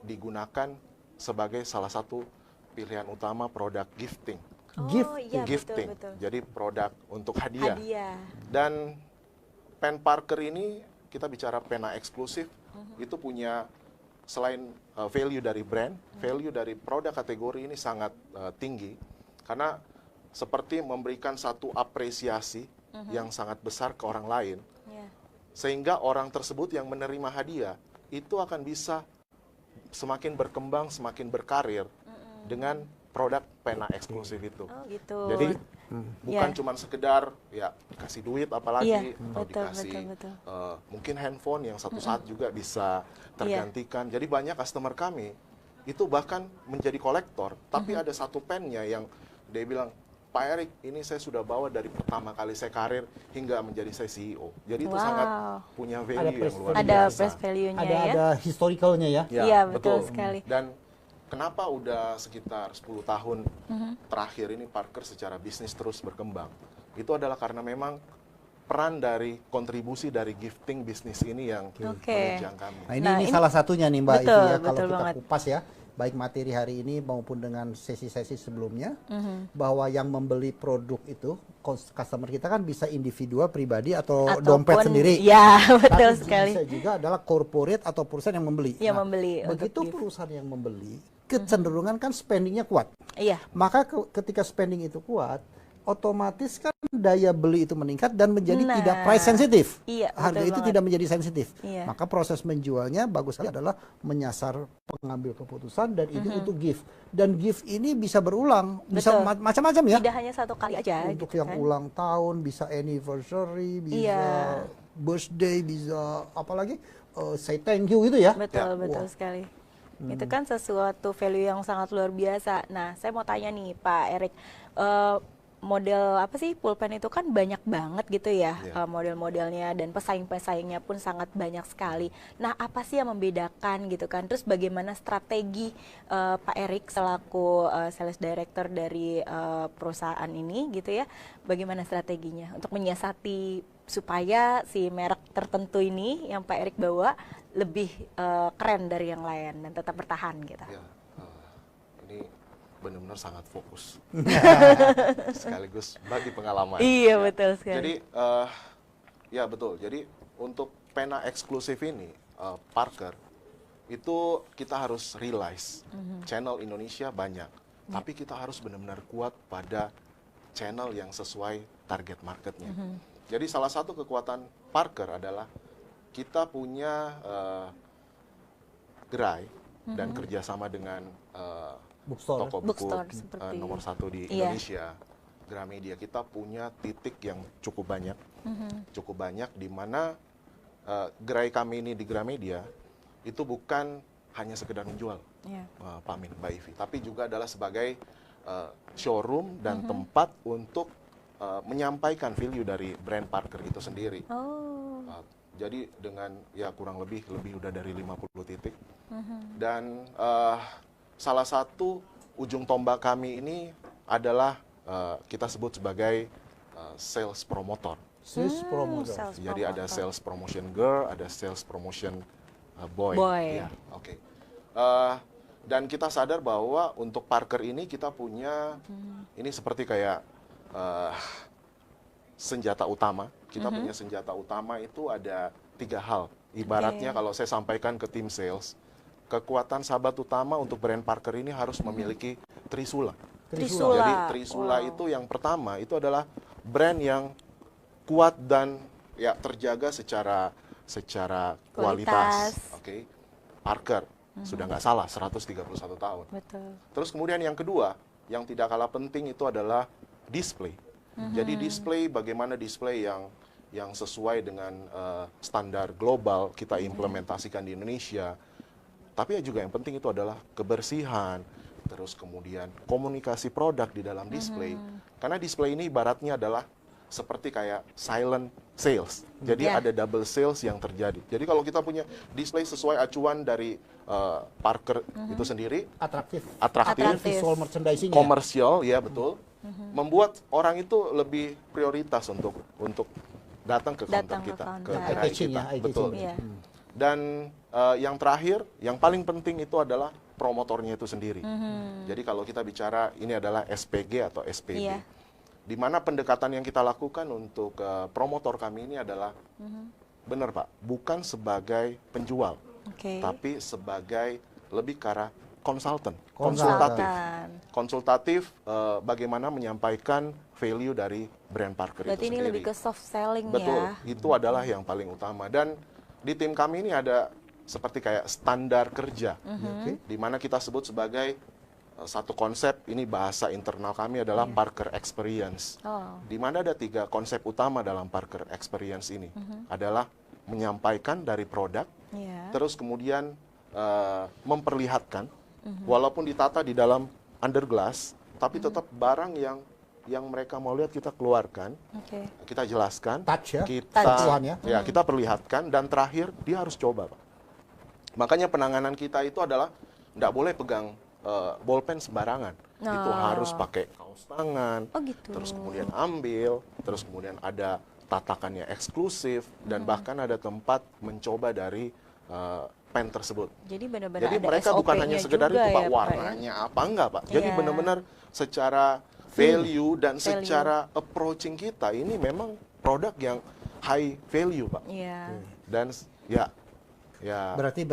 digunakan sebagai salah satu pilihan utama produk gifting. Oh iya, Gifting. betul. Jadi produk untuk hadiah. Hadiah. Dan pen Parker ini kita bicara pena eksklusif, itu punya selain value dari brand, value dari produk kategori ini sangat tinggi karena seperti memberikan satu apresiasi yang sangat besar ke orang lain, sehingga orang tersebut yang menerima hadiah itu akan bisa semakin berkembang, semakin berkarir dengan produk pena eksklusif itu. Oh gitu. Jadi bukan cuma sekedar ya kasih duit apalagi atau betul, dikasih betul. Mungkin handphone yang satu saat juga bisa tergantikan. Jadi banyak customer kami itu bahkan menjadi kolektor, tapi ada satu pennya yang dia bilang, Pak Erik, ini saya sudah bawa dari pertama kali saya karir hingga menjadi saya CEO. Jadi itu sangat punya value yang luar biasa. Ada price value-nya ya. Ada historicalnya ya. Iya, betul sekali. Dan kenapa udah sekitar 10 tahun terakhir ini Parker secara bisnis terus berkembang? Itu adalah karena memang peran dari kontribusi dari gifting bisnis ini yang menunjang kami. Nah ini salah satunya nih Mbak betul, Ivi ya, kalau betul kita banget. kupas ya, baik materi hari ini maupun dengan sesi-sesi sebelumnya, bahwa yang membeli produk itu, customer kita kan bisa individual, pribadi, atau dompet sendiri. Ya, betul tapi sekali. bisa juga adalah corporate atau perusahaan yang membeli. Yang membeli untuk Begitu gift. perusahaan yang membeli, kecenderungan kan spendingnya kuat. Iya. Maka ketika spending itu kuat, otomatis kan daya beli itu meningkat dan menjadi Nah, tidak price sensitif. iya, Harga betul itu banget. tidak menjadi sensitif. Iya. Maka proses menjualnya bagus sekali adalah menyasar pengambil keputusan dan itu untuk gift. Dan gift ini bisa berulang, bisa Betul. macam-macam ya. Tidak hanya satu kali aja Untuk gitu yang kan. ulang tahun, bisa anniversary, bisa Iya. birthday, bisa apalagi say thank you gitu ya. Betul, betul Wah. sekali. Itu kan sesuatu value yang sangat luar biasa. Nah, saya mau tanya nih Pak Erik, model apa sih pulpen itu kan banyak banget gitu ya model-modelnya dan pesaing-pesaingnya pun sangat banyak sekali. Nah, apa sih yang membedakan gitu kan? Terus bagaimana strategi Pak Erik selaku sales director dari perusahaan ini gitu ya? Bagaimana strateginya untuk menyiasati supaya si merek tertentu ini yang Pak Erik bawa lebih keren dari yang lain dan tetap bertahan gitu? Ya. benar-benar sangat fokus. Sekaligus bagi pengalaman. Iya, Ya. betul sekali. Jadi ya betul. Jadi untuk pena eksklusif ini Parker itu kita harus realize channel Indonesia banyak, tapi kita harus benar-benar kuat pada channel yang sesuai target marketnya. Jadi salah satu kekuatan Parker adalah kita punya gerai dan kerjasama dengan Bookstore. toko buku Bookstore seperti nomor 1 di Iya. Indonesia, Gramedia. Kita punya titik yang cukup banyak, di mana gerai kami ini di Gramedia itu bukan hanya sekedar menjual, Iya. Pak Amin, Mbak Ivi, tapi juga adalah sebagai showroom dan tempat untuk menyampaikan value dari brand Parker itu sendiri. Oh. Jadi dengan ya kurang lebih udah dari 50 titik. Dan salah satu ujung tombak kami ini adalah kita sebut sebagai sales promotor. Sales promoter. sales Jadi ada promoter. sales promotion girl, ada sales promotion boy. Boy. Ya, oke. Dan kita sadar bahwa untuk Parker ini kita punya ini seperti kayak senjata utama. Kita punya senjata utama itu ada 3 hal. Ibaratnya kalau saya sampaikan ke tim sales, kekuatan sahabat utama untuk brand Parker ini harus memiliki trisula. Trisula. Jadi trisula itu yang pertama itu adalah brand yang kuat dan ya terjaga secara kualitas. Oke. Parker sudah nggak salah 131 tahun. Betul. Terus kemudian yang kedua yang tidak kalah penting itu adalah display. Jadi display, bagaimana display yang sesuai dengan standar global kita implementasikan di Indonesia. Tapi ya juga yang penting itu adalah kebersihan, terus kemudian komunikasi produk di dalam display. Karena display ini ibaratnya adalah seperti kayak silent sales. Jadi ada double sales yang terjadi. Jadi kalau kita punya display sesuai acuan dari Parker itu sendiri, Atraktif. visual Visual merchandising. komersial, ya betul, membuat orang itu lebih prioritas untuk datang ke counter kita, ke gerai Eye-catching kita, ya, eye-catching. betul. Iya. Dan yang terakhir, yang paling penting itu adalah promotornya itu sendiri. Jadi kalau kita bicara ini adalah SPG atau SPB, Iya. di mana pendekatan yang kita lakukan untuk promotor kami ini adalah benar Pak, bukan sebagai penjual, Oke. tapi sebagai lebih ke arah konsultan, Konsultan. konsultatif bagaimana menyampaikan value dari brand Parker Berarti itu ini sendiri. lebih ke soft selling Betul, ya. itu adalah yang paling utama. Dan di tim kami ini ada seperti kayak standar kerja, di mana kita sebut sebagai satu konsep, ini bahasa internal kami adalah Parker Experience. Oh. Di mana ada 3 konsep utama dalam Parker Experience ini. Adalah menyampaikan dari produk, Iya. terus kemudian memperlihatkan, walaupun ditata di dalam underglass, tapi tetap barang yang mereka mau lihat kita keluarkan, Oke. kita jelaskan, Touch ya, kita sentuhan ya. ya kita perlihatkan, dan terakhir dia harus coba, Pak. Makanya penanganan kita itu adalah nggak boleh pegang bolpen sembarangan, itu harus pakai kaos tangan, Oh gitu. terus kemudian ambil, terus kemudian ada tatakannya eksklusif, dan bahkan ada tempat mencoba dari pen tersebut. Jadi benar-benar Jadi ada mereka bukan SOP-nya hanya sekedar juga itu Pak, ya, Pak, ya? warnanya apa enggak Pak. Jadi Iya. benar-benar secara value dan Value. secara approaching kita ini memang produk yang high value Pak. Iya. Dan ya Berarti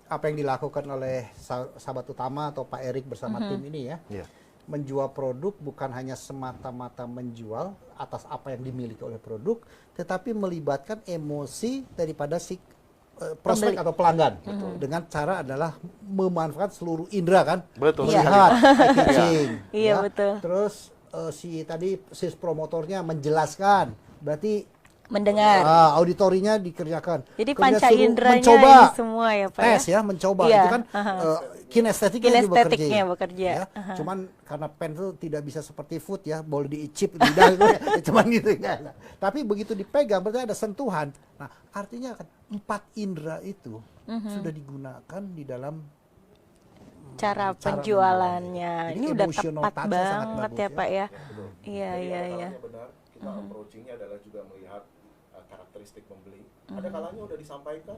apa yang dilakukan oleh sahabat utama atau Pak Erik bersama tim ini ya, Iya. menjual produk bukan hanya semata-mata menjual atas apa yang dimiliki oleh produk, tetapi melibatkan emosi daripada si prospek atau pelanggan. Dengan cara adalah memanfaatkan seluruh indera kan, Betul melihat, eye-catching, Iya, betul. Terus si promotornya menjelaskan, berarti Mendengar. auditorinya dikerjakan. Jadi Kemudian panca suruh inderanya mencoba, ini semua ya Pak tes ya? mencoba Iya, itu kan kinestetiknya Kinestetiknya bekerja. ya. Cuman karena pen itu tidak bisa seperti food ya, boleh diicip lidah gitu ya. Cuman gitu ya. Tapi begitu dipegang berarti ada sentuhan. Nah, artinya kan 4 indera itu sudah digunakan di dalam Cara cara penjualannya. Jadi Ini udah emotional tepat touch-nya sangat banget bagus ya ya. Pak ya. Betul. Iya, Jadi iya, ada iya. kalanya benar, kita approaching-nya adalah juga melihat karakteristik pembeli. Ada kalanya udah disampaikan,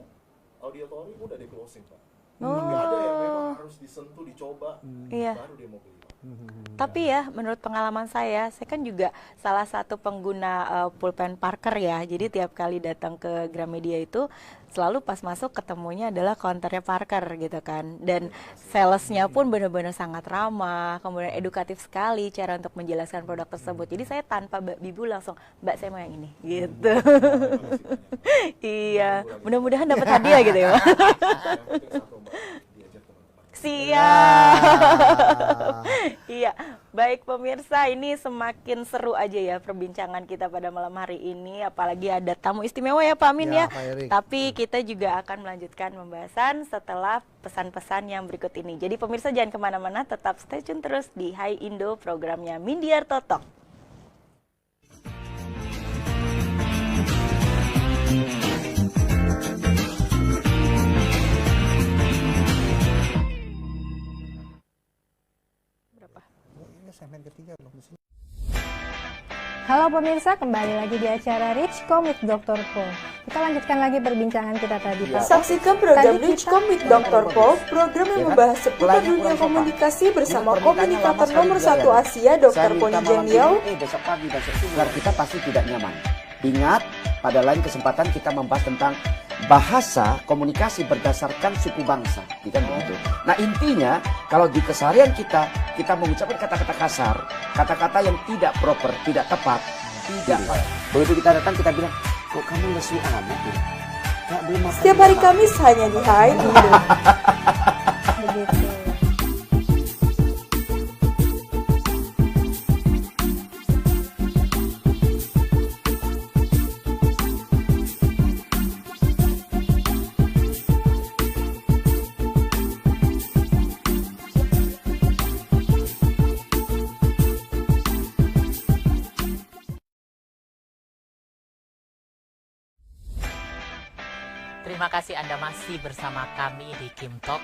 auditori udah di closing Pak. Tapi ada yang memang harus disentuh, dicoba, Iya. baru dia mau beli Pak. Tapi ya, menurut pengalaman saya kan juga salah satu pengguna pulpen Parker ya. Jadi tiap kali datang ke Gramedia itu selalu pas masuk ketemunya adalah counternya Parker gitu kan. Dan salesnya pun benar-benar sangat ramah, kemudian edukatif sekali cara untuk menjelaskan produk tersebut. Jadi saya tanpa Mbak Bibu langsung, Mbak saya mau yang ini gitu. Iya, mudah-mudahan dapat hadiah gitu ya. Siap. Iya, baik pemirsa, ini semakin seru aja ya perbincangan kita pada malam hari ini. Apalagi ada tamu istimewa ya Pak Amin ya. Tapi kita juga akan melanjutkan pembahasan setelah pesan-pesan yang berikut ini. Jadi pemirsa jangan kemana-mana, tetap stay tune terus di Hai Indo programnya Mindiar Totok. Segmen ketiga loh di sini. Halo pemirsa, kembali lagi di acara Richcom with Dr. Paul. Kita lanjutkan lagi perbincangan kita tadi, Pak. Saksikan program Richcom with Dr. Paul, program yang membahas seputar dunia komunikasi bersama komunikator nomor 1 Asia, Dr. Poni Genial. Besok pagi, besok subuh. Kita pasti tidak nyaman. Ingat, pada lain kesempatan kita membahas tentang bahasa komunikasi berdasarkan suku bangsa, kan begitu. Nah intinya kalau di keseharian kita mengucapkan kata-kata kasar, kata-kata yang tidak proper, tidak tepat, tidak. Begitu kita datang kita bilang, kok kamu lesu amat ya? Belum makan. Setiap hari Kamis hanya di Hai Indo. Begitu. Terima kasih Anda masih bersama kami di Kim Talk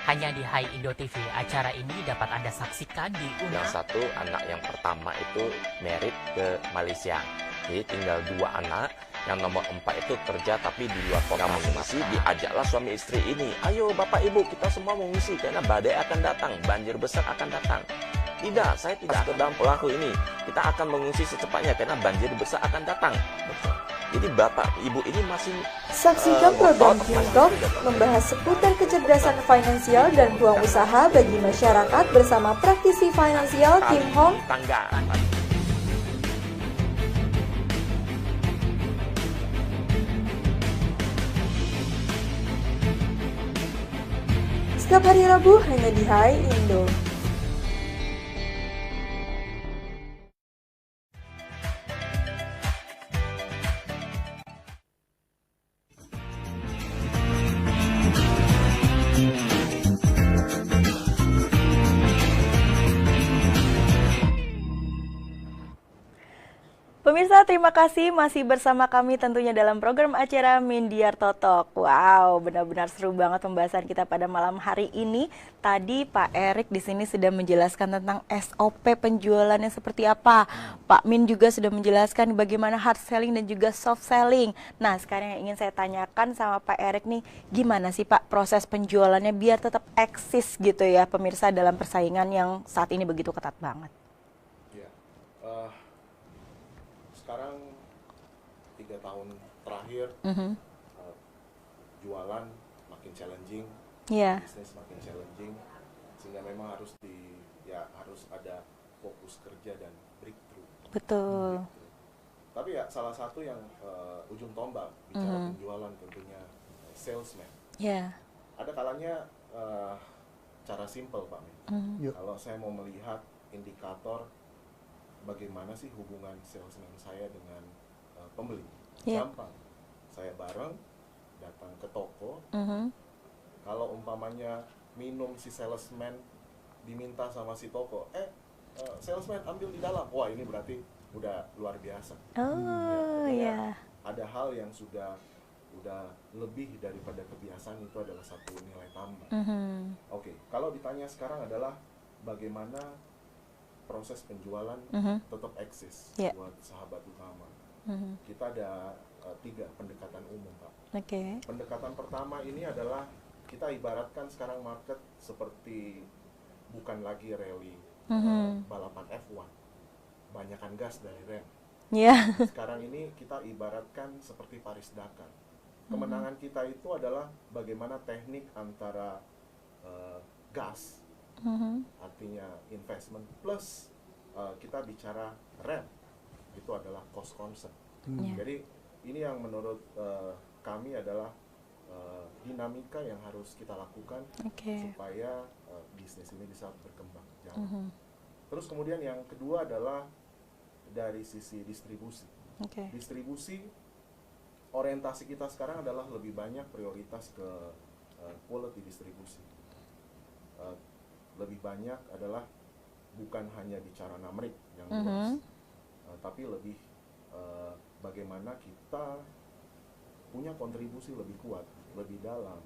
hanya di Hai Indo TV. Acara ini dapat Anda saksikan di Yang satu anak yang pertama itu merit ke Malaysia. Jadi tinggal 2 anak. Yang nomor 4 itu kerja tapi di luar kota. Mengungsi, diajaklah suami istri ini. Ayo Bapak Ibu kita semua mengungsi karena badai akan datang, banjir besar akan datang. Tidak, saya tidak ke dalam pelaku ini. Kita akan mengungsi secepatnya karena banjir besar akan datang. Betul. Jadi Bapak Ibu ini masih saksikan program Kim Talk membahas seputar kecerdasan finansial dan peluang usaha bagi masyarakat bersama praktisi finansial Kim Hong. Setiap hari Rabu hanya di Hai Indo. Pemirsa, terima kasih masih bersama kami tentunya dalam program acara Mindiar Totok. Wow, benar-benar seru banget pembahasan kita pada malam hari ini. Tadi Pak Erik di sini sudah menjelaskan tentang SOP penjualannya seperti apa. Pak Min juga sudah menjelaskan bagaimana hard selling dan juga soft selling. Nah, sekarang yang ingin saya tanyakan sama Pak Erik nih, gimana sih Pak proses penjualannya biar tetap eksis gitu ya pemirsa dalam persaingan yang saat ini begitu ketat banget? Ya, sekarang 3 tahun terakhir jualan makin challenging, bisnis makin challenging, sehingga memang harus harus ada fokus kerja dan breakthrough. Betul. Tapi ya salah satu yang ujung tombak bicara penjualan tentunya salesman. Ada kalanya cara simple Pak Min. Kalau saya mau melihat indikator bagaimana sih hubungan salesman saya dengan pembeli. Gampang. Saya bareng datang ke toko. Kalau umpamanya minum si salesman diminta sama si toko, salesman ambil di dalam. Wah, ini berarti udah luar biasa. Ada hal yang sudah lebih daripada kebiasaan, itu adalah satu nilai tambah. Oke, kalau ditanya sekarang adalah bagaimana proses penjualan tetap eksis buat sahabat utama. Kita ada 3 pendekatan umum, Pak. Pendekatan pertama ini adalah kita ibaratkan sekarang market seperti bukan lagi rally balapan F1, banyakan gas dari rem. Iya. Sekarang ini kita ibaratkan seperti Paris-Dakar. Kemenangan kita itu adalah bagaimana teknik antara gas, artinya investment, plus kita bicara rem, itu adalah cost concept. Jadi ini yang menurut kami adalah dinamika yang harus kita lakukan supaya bisnis ini bisa berkembang jauh. Terus kemudian yang kedua adalah dari sisi distribusi. Distribusi, orientasi kita sekarang adalah lebih banyak prioritas ke quality distribusi. Lebih banyak adalah bukan hanya bicara namrik yang luas, tapi lebih bagaimana kita punya kontribusi lebih kuat, lebih dalam,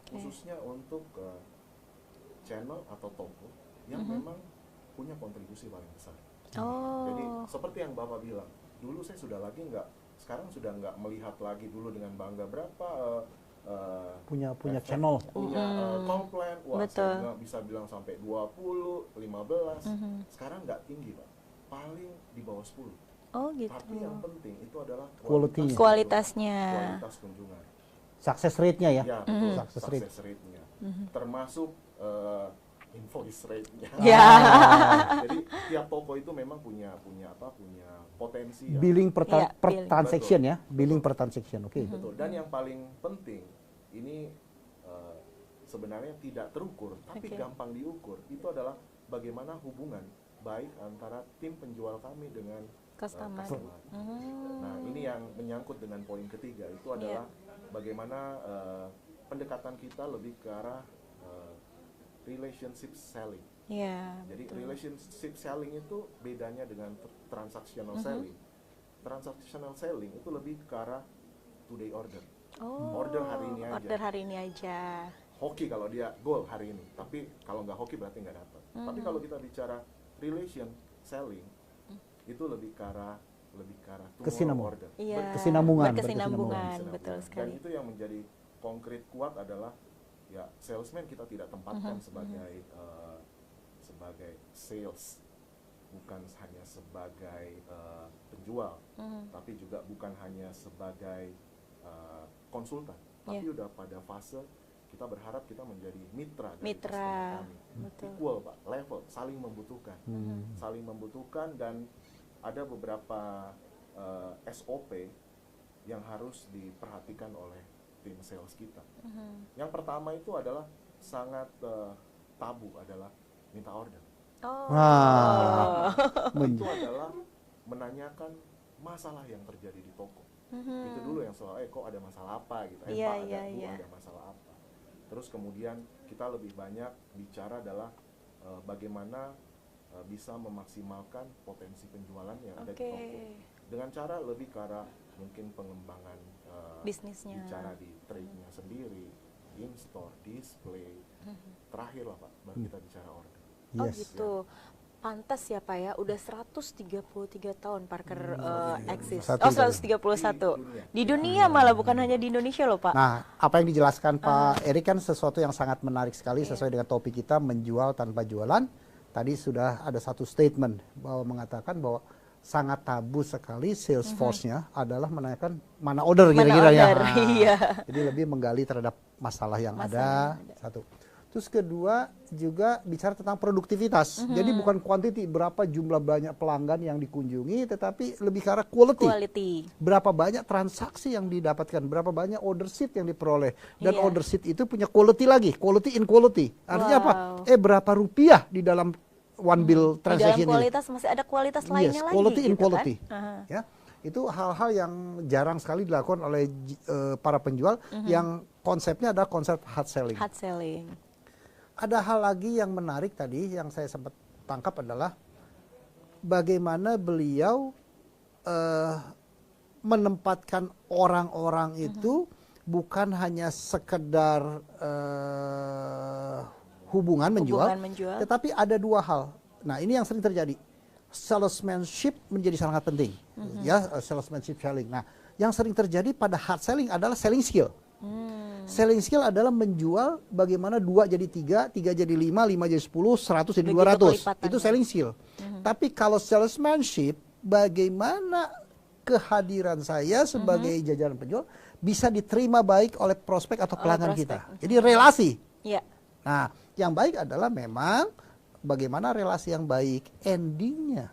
khususnya untuk channel atau toko yang memang punya kontribusi paling besar. Jadi seperti yang Bapak bilang, dulu saya sekarang sudah nggak melihat lagi dulu dengan bangga berapa punya channel, punya komplain, saya nggak bisa bilang sampai 20, 15, sekarang nggak tinggi Pak, paling di bawah 10. Tapi yang penting itu adalah kualitasnya, kualitas kunjungan, success rate-nya ya, betul, success rate-nya, termasuk invoice rate-nya. Jadi tiap toko itu memang punya potensi. Billing per transaction ya, billing per transaction, Betul. Dan yang paling penting ini sebenarnya tidak terukur, tapi gampang diukur. Itu adalah bagaimana hubungan baik antara tim penjual kami dengan customer. Nah, ini yang menyangkut dengan poin ketiga, itu adalah bagaimana pendekatan kita lebih ke arah relationship selling. Jadi relationship selling itu bedanya dengan transactional selling. Transactional selling itu lebih ke arah today order. Order hari ini aja. Order hari ini aja. Hoki kalau dia goal hari ini, tapi kalau nggak hoki berarti nggak dapat. Tapi kalau kita bicara relation selling, itu lebih ke arah order. Berkesinambungan, betul sekali. Dan itu yang menjadi konkret kuat adalah ya salesman kita tidak tempatkan sebagai sales, bukan hanya sebagai penjual, tapi juga bukan hanya sebagai konsultan, tapi udah pada fase kita berharap kita menjadi mitra dari customer kami. Equal Pak, level, saling membutuhkan dan ada beberapa SOP yang harus diperhatikan oleh tim sales kita. Yang pertama itu adalah sangat tabu adalah minta order. Itu adalah menanyakan masalah yang terjadi di toko. Itu dulu yang selalu kok ada masalah apa gitu. Pak ada masalah apa. Terus kemudian kita lebih banyak bicara adalah bagaimana bisa memaksimalkan potensi penjualan yang ada di toko dengan cara lebih ke arah mungkin pengembangan bisnisnya, bicara di trade-nya sendiri, in-store, display, terakhir lah Pak, baru kita bicara order. Pantas ya Pak ya, udah 133 tahun Parker eksis. 131. Di dunia malah, bukan hanya di Indonesia loh Pak. Nah, apa yang dijelaskan Pak Erik kan sesuatu yang sangat menarik sekali sesuai dengan topik kita, menjual tanpa jualan. Tadi sudah ada satu statement bahwa mengatakan bahwa sangat tabu sekali sales force-nya adalah menanyakan mana order kira-kira ya. Jadi lebih menggali terhadap masalah yang ada. Satu. Terus kedua juga bicara tentang produktivitas. Jadi bukan quantity, berapa jumlah banyak pelanggan yang dikunjungi, tetapi lebih ke arah quality. Berapa banyak transaksi yang didapatkan, berapa banyak order sheet yang diperoleh. Dan order sheet itu punya quality lagi, quality in quality. Artinya apa? Berapa rupiah di dalam one bill transaction ini. Di dalam kualitas masih ada kualitas lainnya lagi. Quality in gitu quality. Kan? Ya, itu hal-hal yang jarang sekali dilakukan oleh para penjual yang konsepnya adalah konsep hard selling. Hard selling. Ada hal lagi yang menarik tadi yang saya sempat tangkap adalah bagaimana beliau menempatkan orang-orang itu bukan hanya sekedar hubungan menjual, tetapi ada dua hal. Nah, ini yang sering terjadi. Salesmanship menjadi sangat penting, ya, salesmanship selling. Nah, yang sering terjadi pada hard selling adalah selling skill. Selling skill adalah menjual bagaimana 2 jadi 3, 3 jadi 5, 5 jadi 10, 100 jadi 200. Itu selling skill. Tapi kalau salesmanship, bagaimana kehadiran saya sebagai jajaran penjual bisa diterima baik oleh prospek atau pelanggan kita. Jadi relasi. Nah, yang baik adalah memang bagaimana relasi yang baik, endingnya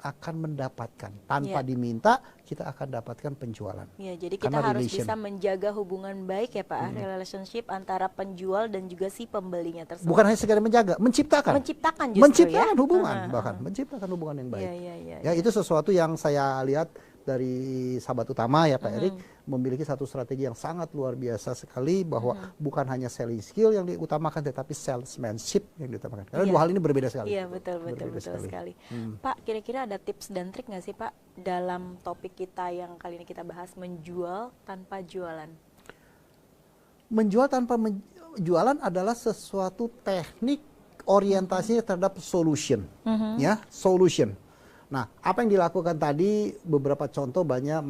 akan mendapatkan tanpa diminta, kita akan dapatkan penjualan. Ya, jadi kita harus bisa menjaga hubungan baik ya Pak, relationship antara penjual dan juga si pembelinya tersebut. Bukan hanya sekedar menjaga, menciptakan justru menciptakan hubungan, bahkan menciptakan hubungan yang baik. Ya, itu sesuatu yang saya lihat dari Sahabat Utama ya Pak Erik, memiliki satu strategi yang sangat luar biasa sekali, bahwa bukan hanya selling skill yang diutamakan, tetapi salesmanship yang diutamakan. Karena dua hal ini berbeda sekali. Iya, betul sekali. Pak, kira-kira ada tips dan trik nggak sih Pak dalam topik kita yang kali ini kita bahas, menjual tanpa jualan? Menjual tanpa jualan adalah sesuatu teknik orientasinya terhadap solution, ya, solution. Nah, apa yang dilakukan tadi, beberapa contoh banyak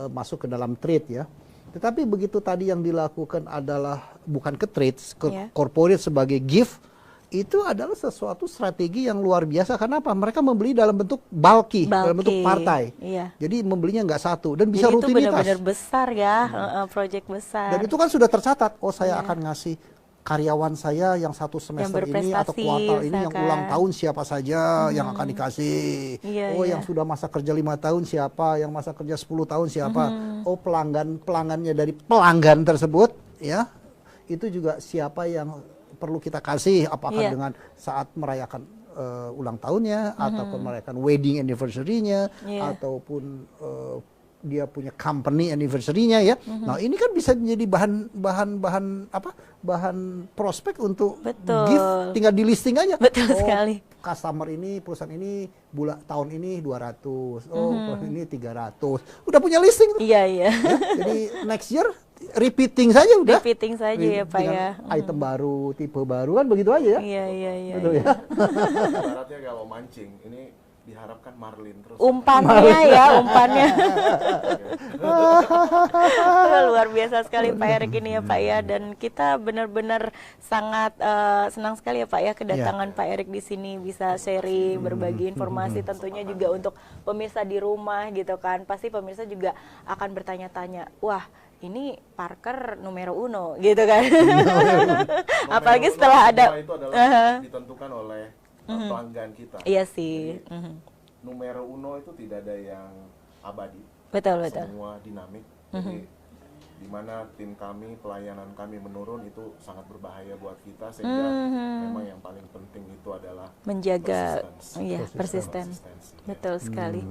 masuk ke dalam trade ya. Tetapi begitu tadi yang dilakukan adalah bukan ke trade, ke corporate sebagai gift, itu adalah sesuatu strategi yang luar biasa. Karena apa? Mereka membeli dalam bentuk bulky. Dalam bentuk partai. Jadi membelinya nggak satu dan bisa rutinitas. Itu benar-benar besar ya, project besar. Dan itu kan sudah tercatat. Oh, saya akan ngasih karyawan saya yang satu semester ini atau kuartal ini yang ulang tahun siapa saja yang akan dikasih. Yang sudah masa kerja 5 tahun siapa, yang masa kerja 10 tahun siapa. Oh, pelanggannya dari pelanggan tersebut ya. Itu juga siapa yang perlu kita kasih, apakah dengan saat merayakan ulang tahunnya ataupun merayakan wedding anniversary-nya ataupun dia punya company anniversary-nya ya. Nah, ini kan bisa menjadi bahan prospek untuk gift, tinggal di listing aja. Betul sekali. Customer ini, perusahaan ini tahun ini 200. Tahun ini 300. Udah punya listing tuh. Iya. Ya, jadi next year repeating saja udah. Repeating saja ya Pak ya. Item baru, tipe baru kan begitu aja ya. Iya. Betul ya. Ibaratnya kalau mancing, ini diharapkan marlin terus. Umpannya ya, umpannya. Luar biasa sekali Pak Erik ini ya Pak ya, dan kita benar-benar sangat senang sekali ya Pak ya kedatangan Pak Erik di sini, bisa sharing, berbagi informasi tentunya juga untuk pemirsa di rumah gitu kan. Pasti pemirsa juga akan bertanya-tanya, wah ini Parker numero uno gitu kan. Apalagi setelah ada itu adalah ditentukan oleh pelanggan kita. Iya sih. Numero uno itu tidak ada yang abadi. Betul. Semua dinamik. Jadi di mana tim kami, pelayanan kami menurun, itu sangat berbahaya buat kita, sehingga memang yang paling penting itu adalah menjaga persisten. Betul sekali.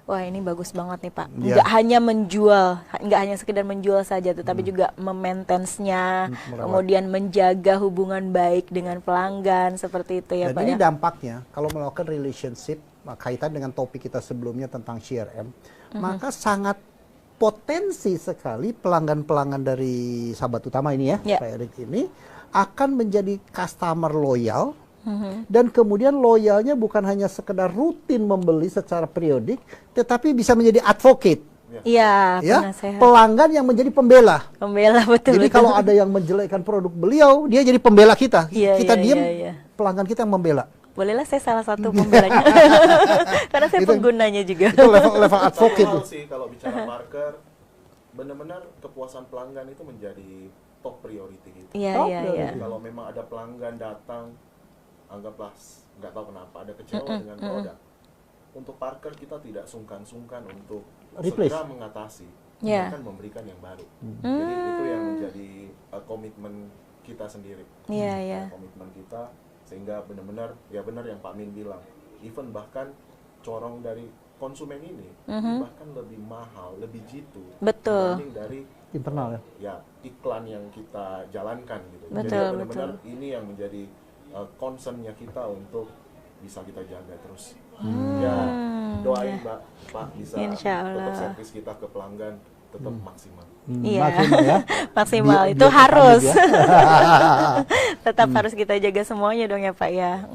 Wah, ini bagus banget nih Pak. Nggak hanya menjual, nggak hanya sekedar menjual saja, tetapi juga memaintenance-nya, kemudian menjaga hubungan baik dengan pelanggan, seperti itu ya Pak. Dan ini dampaknya kalau melakukan relationship kaitan dengan topik kita sebelumnya tentang CRM, maka sangat potensi sekali pelanggan-pelanggan dari Sahabat Utama ini ya, Pak Erik ini akan menjadi customer loyal. Dan kemudian loyalnya bukan hanya sekedar rutin membeli secara periodik, tetapi bisa menjadi advocate. Iya, pelanggan yang menjadi pembela. Betul. Jadi kalau ada yang menjelekkan produk beliau, dia jadi pembela kita. Kita diam, pelanggan kita yang membela. Bolehlah saya salah satu pembelanya. Karena saya penggunanya juga. Itu level advocate tuh. Kalau bicara Parker, benar-benar kepuasan pelanggan itu menjadi top priority gitu. Iya. Kalau memang ada pelanggan datang, anggaplah nggak tahu kenapa ada kecewa dengan produk, untuk Parker kita tidak sungkan-sungkan untuk segera mengatasi, bahkan memberikan yang baru. Jadi itu yang menjadi komitmen kita sendiri. Komitmen kita, sehingga benar-benar benar yang Pak Min bilang, even bahkan corong dari konsumen ini bahkan lebih mahal, lebih jitu dibanding dari internal iklan yang kita jalankan gitu. Jadi benar-benar ini yang menjadi concernnya kita untuk bisa kita jaga terus. Doain Pak bisa tetap servis kita ke pelanggan tetap maksimal. Maksimal itu harus. Tetap harus kita jaga semuanya dong ya Pak ya.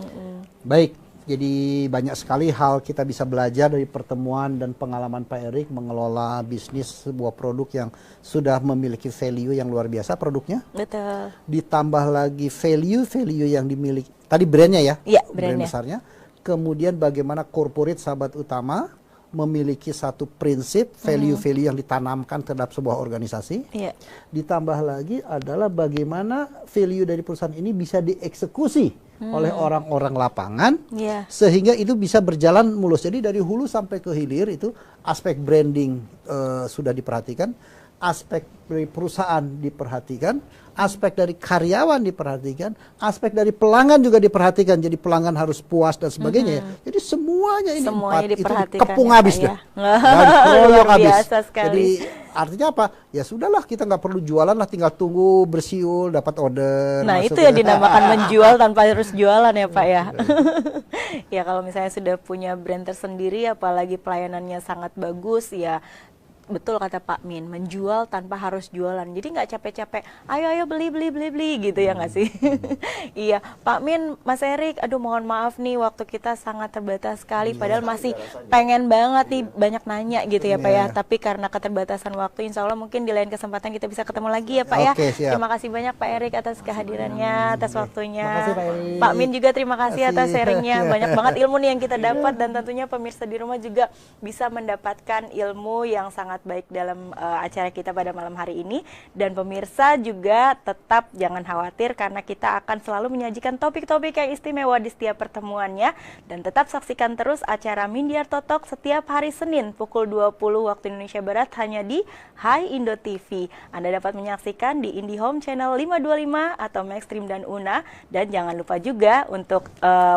Baik, Jadi banyak sekali hal kita bisa belajar dari pertemuan dan pengalaman Pak Erik mengelola bisnis sebuah produk yang sudah memiliki value yang luar biasa produknya. Betul. Ditambah lagi value yang dimiliki. Tadi brandnya ya? Iya, brand brandnya. besarnya. Kemudian bagaimana corporate Sahabat Utama memiliki satu prinsip value-value yang ditanamkan terhadap sebuah organisasi. Iya. Ditambah lagi adalah bagaimana value dari perusahaan ini bisa dieksekusi oleh orang-orang lapangan, sehingga itu bisa berjalan mulus. Jadi dari hulu sampai ke hilir itu aspek branding sudah diperhatikan, aspek dari perusahaan diperhatikan, aspek dari karyawan diperhatikan, aspek dari pelanggan juga diperhatikan. Jadi pelanggan harus puas dan sebagainya. Ya. Jadi semuanya ini empat itu kepung habis dah. Keroyok habis. Jadi artinya apa? Ya sudahlah, kita nggak perlu jualan lah, tinggal tunggu bersiul dapat order. Nah itu yang dinamakan menjual tanpa harus jualan ya Pak ya. Ya kalau misalnya sudah punya brand tersendiri, apalagi pelayanannya sangat bagus, ya betul kata Pak Min, menjual tanpa harus jualan. Jadi nggak capek-capek, ayo beli gitu ya nggak sih? Iya, Pak Min, Mas Erik, aduh mohon maaf nih waktu kita sangat terbatas sekali. Padahal masih pengen banget nih banyak nanya gitu ya Pak ya. Tapi karena keterbatasan waktu, insya Allah mungkin di lain kesempatan kita bisa ketemu lagi ya Pak ya. Terima kasih banyak Pak Erik atas kehadirannya, atas waktunya. Pak Min juga terima kasih atas sharingnya. Banyak banget ilmu nih yang kita dapat, dan tentunya pemirsa di rumah juga bisa mendapatkan ilmu yang sangat baik dalam acara kita pada malam hari ini. Dan pemirsa juga tetap jangan khawatir, karena kita akan selalu menyajikan topik-topik yang istimewa di setiap pertemuannya. Dan tetap saksikan terus acara Mindiar Totok setiap hari Senin pukul 20 waktu Indonesia Barat hanya di Hai Indo TV. Anda dapat menyaksikan di IndiHome channel 525 atau Maxstream dan Una. Dan jangan lupa juga untuk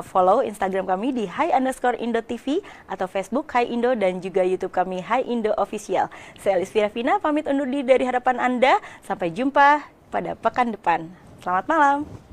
follow Instagram kami di Hai_Indo TV atau Facebook Hai Indo, dan juga YouTube kami Hai Indo Official. Saya Lisvira Vina pamit undur diri dari hadapan Anda. Sampai jumpa pada pekan depan. Selamat malam.